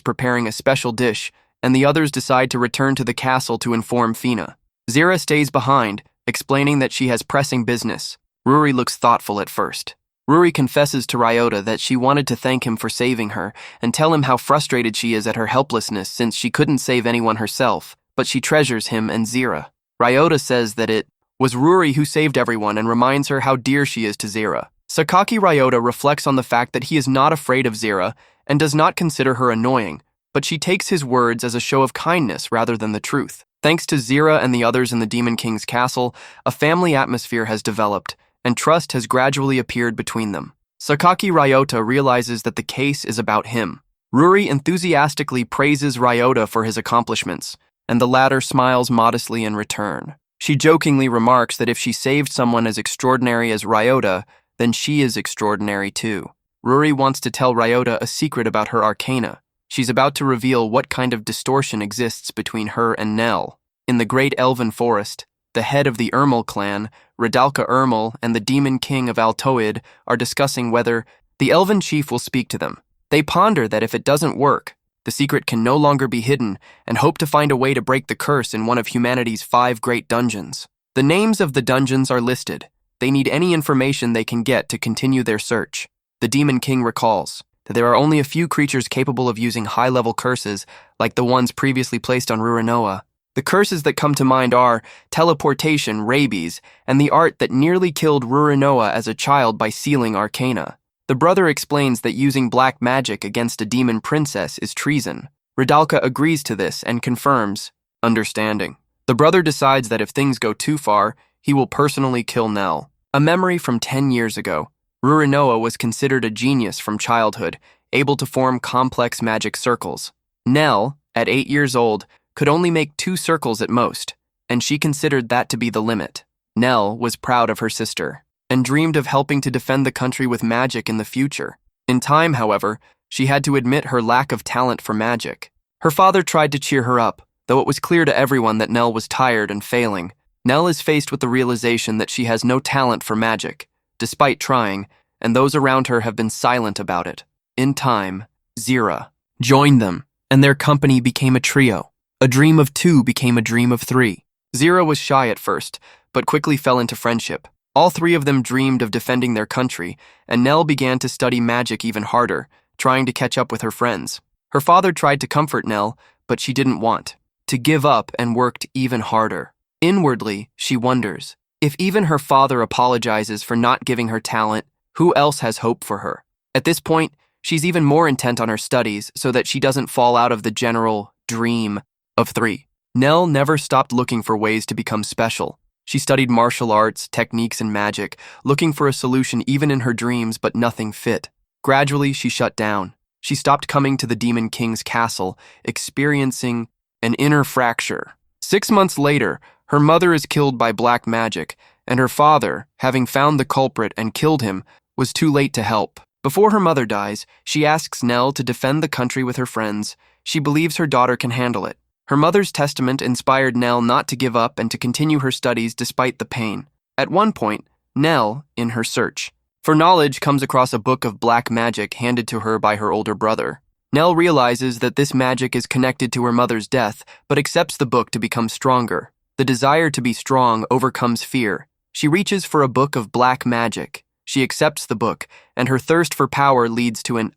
preparing a special dish, and the others decide to return to the castle to inform Fina. Zera stays behind, explaining that she has pressing business. Ruri looks thoughtful at first. Ruri confesses to Ryota that she wanted to thank him for saving her and tell him how frustrated she is at her helplessness since she couldn't save anyone herself, but she treasures him and Zera. Ryota says that it was Ruri who saved everyone and reminds her how dear she is to Zera. Sakaki Ryota reflects on the fact that he is not afraid of Zera and does not consider her annoying, but she takes his words as a show of kindness rather than the truth. Thanks to Zera and the others in the Demon King's castle, a family atmosphere has developed, and trust has gradually appeared between them. Sakaki Ryota realizes that the case is about him. Ruri enthusiastically praises Ryota for his accomplishments, and the latter smiles modestly in return. She jokingly remarks that if she saved someone as extraordinary as Ryota, then she is extraordinary too. Ruri wants to tell Ryota a secret about her arcana. She's about to reveal what kind of distortion exists between her and Nell. In the Great Elven Forest, the head of the Ermel clan, Ridalka Ermel, and the Demon King of Altoid are discussing whether the Elven chief will speak to them. They ponder that if it doesn't work, the secret can no longer be hidden and hope to find a way to break the curse in one of humanity's 5 great dungeons. The names of the dungeons are listed. They need any information they can get to continue their search. The Demon King recalls that there are only a few creatures capable of using high-level curses like the ones previously placed on Ruranoa. The curses that come to mind are teleportation, rabies, and the art that nearly killed Ruranoa as a child by sealing arcana. The brother explains that using black magic against a demon princess is treason. Ridalka agrees to this and confirms, understanding. The brother decides that if things go too far, he will personally kill Nell. A memory from 10 years ago. Ruranoa was considered a genius from childhood, able to form complex magic circles. Nell, at 8 years old, could only make 2 circles at most, and she considered that to be the limit. Nell was proud of her sister, and dreamed of helping to defend the country with magic in the future. In time, however, she had to admit her lack of talent for magic. Her father tried to cheer her up, though it was clear to everyone that Nell was tired and failing. Nell is faced with the realization that she has no talent for magic, despite trying, and those around her have been silent about it. In time, Zera joined them, and their company became a trio. A dream of 2 became a dream of 3. Zera was shy at first, but quickly fell into friendship. All 3 of them dreamed of defending their country, and Nell began to study magic even harder, trying to catch up with her friends. Her father tried to comfort Nell, but she didn't want to give up and worked even harder. Inwardly, she wonders, if even her father apologizes for not giving her talent, who else has hope for her? At this point, she's even more intent on her studies so that she doesn't fall out of the general dream of 3. Nell never stopped looking for ways to become special. She studied martial arts, techniques, and magic, looking for a solution even in her dreams, but nothing fit. Gradually, she shut down. She stopped coming to the Demon King's castle, experiencing an inner fracture. 6 months later, her mother is killed by black magic, and her father, having found the culprit and killed him, was too late to help. Before her mother dies, she asks Nell to defend the country with her friends. She believes her daughter can handle it. Her mother's testament inspired Nell not to give up and to continue her studies despite the pain. At one point, Nell, in her search for knowledge, comes across a book of black magic handed to her by her older brother. Nell realizes that this magic is connected to her mother's death, but accepts the book to become stronger. The desire to be strong overcomes fear. She reaches for a book of black magic. She accepts the book, and her thirst for power leads to an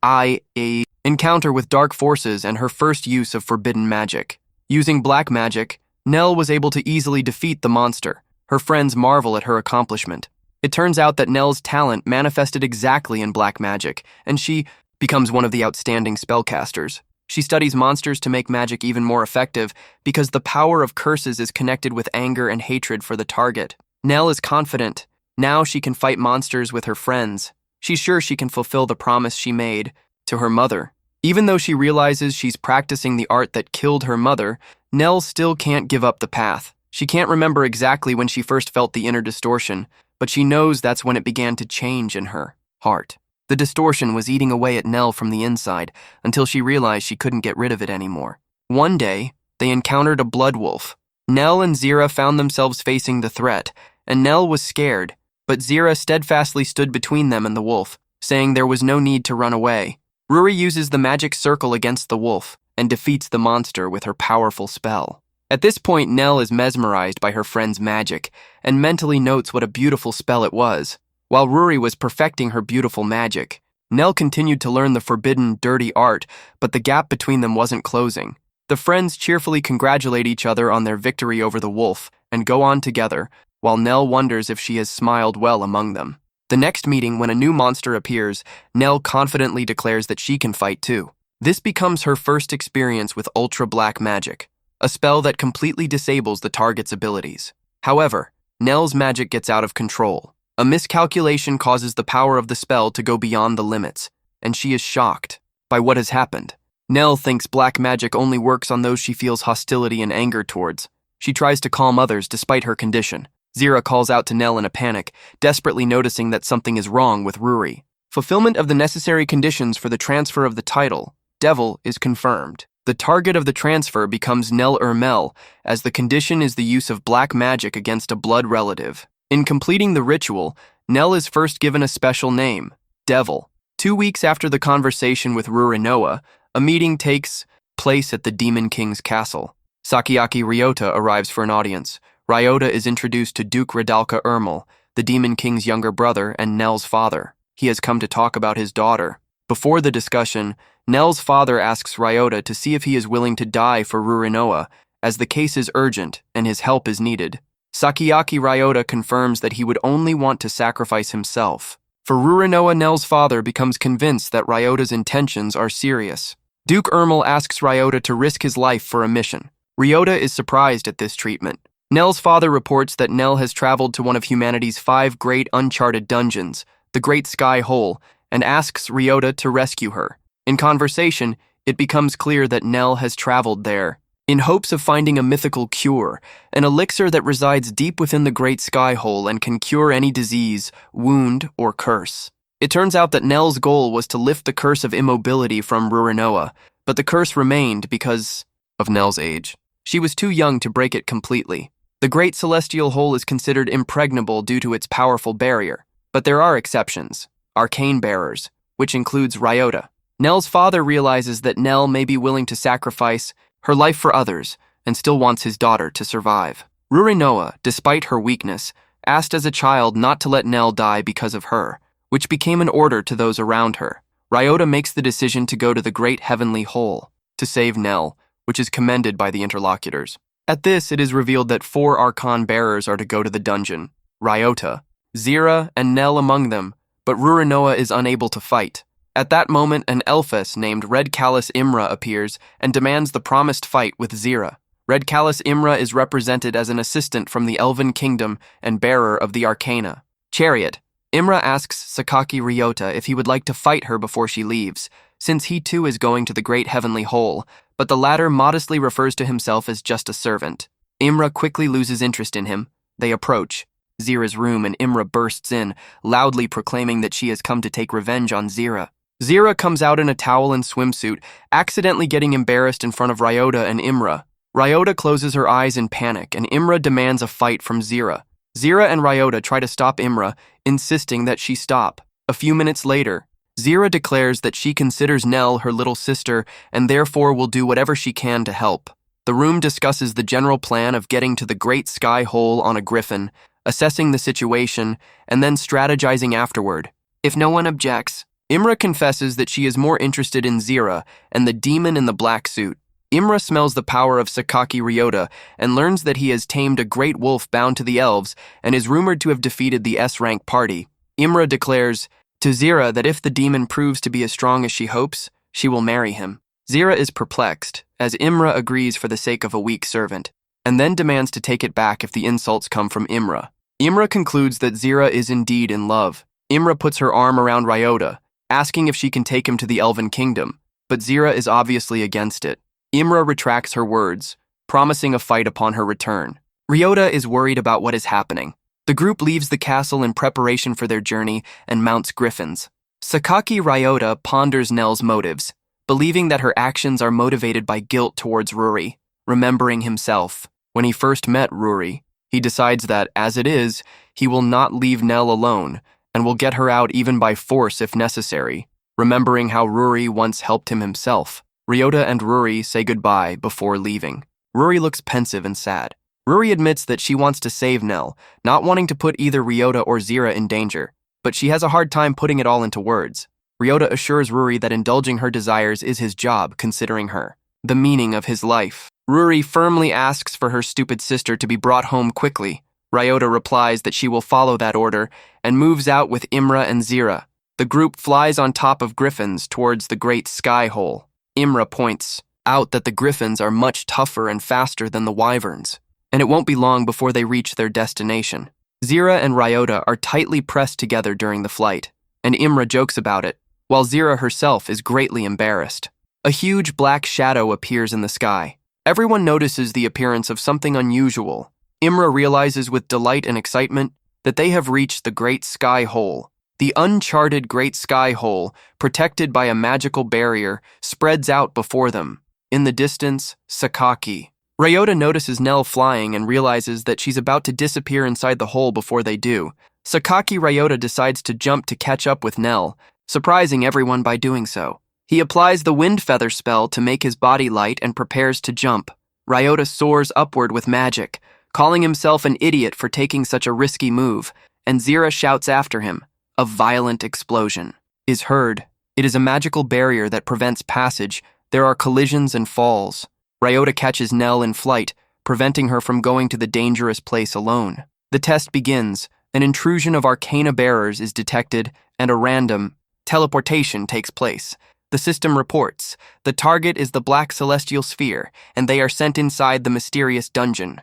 encounter with dark forces and her first use of forbidden magic. Using black magic, Nell was able to easily defeat the monster. Her friends marvel at her accomplishment. It turns out that Nell's talent manifested exactly in black magic, and she becomes one of the outstanding spellcasters. She studies monsters to make magic even more effective because the power of curses is connected with anger and hatred for the target. Nell is confident. Now she can fight monsters with her friends. She's sure she can fulfill the promise she made to her mother. Even though she realizes she's practicing the art that killed her mother, Nell still can't give up the path. She can't remember exactly when she first felt the inner distortion, but she knows that's when it began to change in her heart. The distortion was eating away at Nell from the inside until she realized she couldn't get rid of it anymore. One day, they encountered a blood wolf. Nell and Zera found themselves facing the threat, and Nell was scared, but Zera steadfastly stood between them and the wolf, saying there was no need to run away. Ruri uses the magic circle against the wolf and defeats the monster with her powerful spell. At this point, Nell is mesmerized by her friend's magic and mentally notes what a beautiful spell it was. While Ruri was perfecting her beautiful magic, Nell continued to learn the forbidden, dirty art, but the gap between them wasn't closing. The friends cheerfully congratulate each other on their victory over the wolf and go on together, while Nell wonders if she has smiled well among them. The next meeting, when a new monster appears, Nell confidently declares that she can fight too. This becomes her first experience with ultra-black magic, a spell that completely disables the target's abilities. However, Nell's magic gets out of control. A miscalculation causes the power of the spell to go beyond the limits, and she is shocked by what has happened. Nell thinks black magic only works on those she feels hostility and anger towards. She tries to calm others despite her condition. Zera calls out to Nell in a panic, desperately noticing that something is wrong with Ruri. Fulfillment of the necessary conditions for the transfer of the title, Devil, is confirmed. The target of the transfer becomes Nell Mel, as the condition is the use of black magic against a blood relative. In completing the ritual, Nell is first given a special name, Devil. 2 weeks after the conversation with Rurinoa, a meeting takes place at the Demon King's castle. Sakiaki Ryota arrives for an audience. Ryota is introduced to Duke Radalka Ermel, the Demon King's younger brother and Nell's father. He has come to talk about his daughter. Before the discussion, Nell's father asks Ryota to see if he is willing to die for Rurinoa, as the case is urgent and his help is needed. Sakiaki Ryota confirms that he would only want to sacrifice himself. For Rurinoa, Nell's father becomes convinced that Ryota's intentions are serious. Duke Ermel asks Ryota to risk his life for a mission. Ryota is surprised at this treatment. Nell's father reports that Nell has traveled to one of humanity's 5 great uncharted dungeons, the Great Sky Hole, and asks Ryota to rescue her. In conversation, it becomes clear that Nell has traveled there in hopes of finding a mythical cure, an elixir that resides deep within the Great Sky Hole and can cure any disease, wound, or curse. It turns out that Nell's goal was to lift the curse of immobility from Rurinoa, but the curse remained because of Nell's age. She was too young to break it completely. The Great Celestial Hole is considered impregnable due to its powerful barrier, but there are exceptions, arcane bearers, which includes Ryota. Nell's father realizes that Nell may be willing to sacrifice her life for others and still wants his daughter to survive. Rurinoa, despite her weakness, asked as a child not to let Nell die because of her, which became an order to those around her. Ryota makes the decision to go to the Great Heavenly Hole to save Nell, which is commended by the interlocutors. At this, it is revealed that 4 Archon bearers are to go to the dungeon, Ryota, Zera, and Nell among them, but Rurinoa is unable to fight. At that moment, an Elfess named Red Callus Imra appears and demands the promised fight with Zera. Red Callus Imra is represented as an assistant from the Elven Kingdom and bearer of the Arcana. Chariot. Imra asks Sakaki Ryota if he would like to fight her before she leaves, since he too is going to the Great Heavenly Hole, but the latter modestly refers to himself as just a servant. Imra quickly loses interest in him. They approach Zera's room and Imra bursts in, loudly proclaiming that she has come to take revenge on Zera. Zera comes out in a towel and swimsuit, accidentally getting embarrassed in front of Ryota and Imra. Ryota closes her eyes in panic, and Imra demands a fight from Zera. Zera and Ryota try to stop Imra, insisting that she stop. A few minutes later, Zera declares that she considers Nell her little sister and therefore will do whatever she can to help. The room discusses the general plan of getting to the Great Sky Hole on a griffin, assessing the situation, and then strategizing afterward. If no one objects, Imra confesses that she is more interested in Zera and the demon in the black suit. Imra smells the power of Sakaki Ryota and learns that he has tamed a great wolf bound to the elves and is rumored to have defeated the S-rank party. Imra declares to Zera that if the demon proves to be as strong as she hopes, she will marry him. Zera is perplexed, as Imra agrees for the sake of a weak servant, and then demands to take it back if the insults come from Imra. Imra concludes that Zera is indeed in love. Imra puts her arm around Ryota, asking if she can take him to the Elven Kingdom, but Zera is obviously against it. Imra retracts her words, promising a fight upon her return. Ryota is worried about what is happening. The group leaves the castle in preparation for their journey and mounts griffins. Sakaki Ryota ponders Nell's motives, believing that her actions are motivated by guilt towards Ruri. Remembering himself, when he first met Ruri, he decides that, as it is, he will not leave Nell alone and will get her out even by force if necessary. Remembering how Ruri once helped him himself, Ryota and Ruri say goodbye before leaving. Ruri looks pensive and sad. Ruri admits that she wants to save Nell, not wanting to put either Ryota or Zera in danger, but she has a hard time putting it all into words. Ryota assures Ruri that indulging her desires is his job, considering her the meaning of his life. Ruri firmly asks for her stupid sister to be brought home quickly. Ryota replies that she will follow that order and moves out with Imra and Zera. The group flies on top of griffins towards the Great Sky Hole. Imra points out that the griffins are much tougher and faster than the wyverns, and it won't be long before they reach their destination. Zera and Ryota are tightly pressed together during the flight, and Imra jokes about it, while Zera herself is greatly embarrassed. A huge black shadow appears in the sky. Everyone notices the appearance of something unusual. Imra realizes with delight and excitement that they have reached the Great Sky Hole. The uncharted Great Sky Hole, protected by a magical barrier, spreads out before them. In the distance, Sakaki. Ryota notices Nell flying and realizes that she's about to disappear inside the hole before they do. Sakaki Ryota decides to jump to catch up with Nell, surprising everyone by doing so. He applies the wind feather spell to make his body light and prepares to jump. Ryota soars upward with magic, calling himself an idiot for taking such a risky move, and Zera shouts after him. A violent explosion is heard. It is a magical barrier that prevents passage. There are collisions and falls. Ryota catches Nell in flight, preventing her from going to the dangerous place alone. The test begins. An intrusion of arcana bearers is detected, and a random teleportation takes place. The system reports the target is the Black Celestial Sphere, and they are sent inside the mysterious dungeon.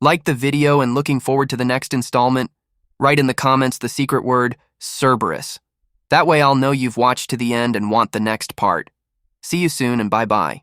Like the video and looking forward to the next installment, write in the comments the secret word, Cerberus. That way I'll know you've watched to the end and want the next part. See you soon and bye-bye.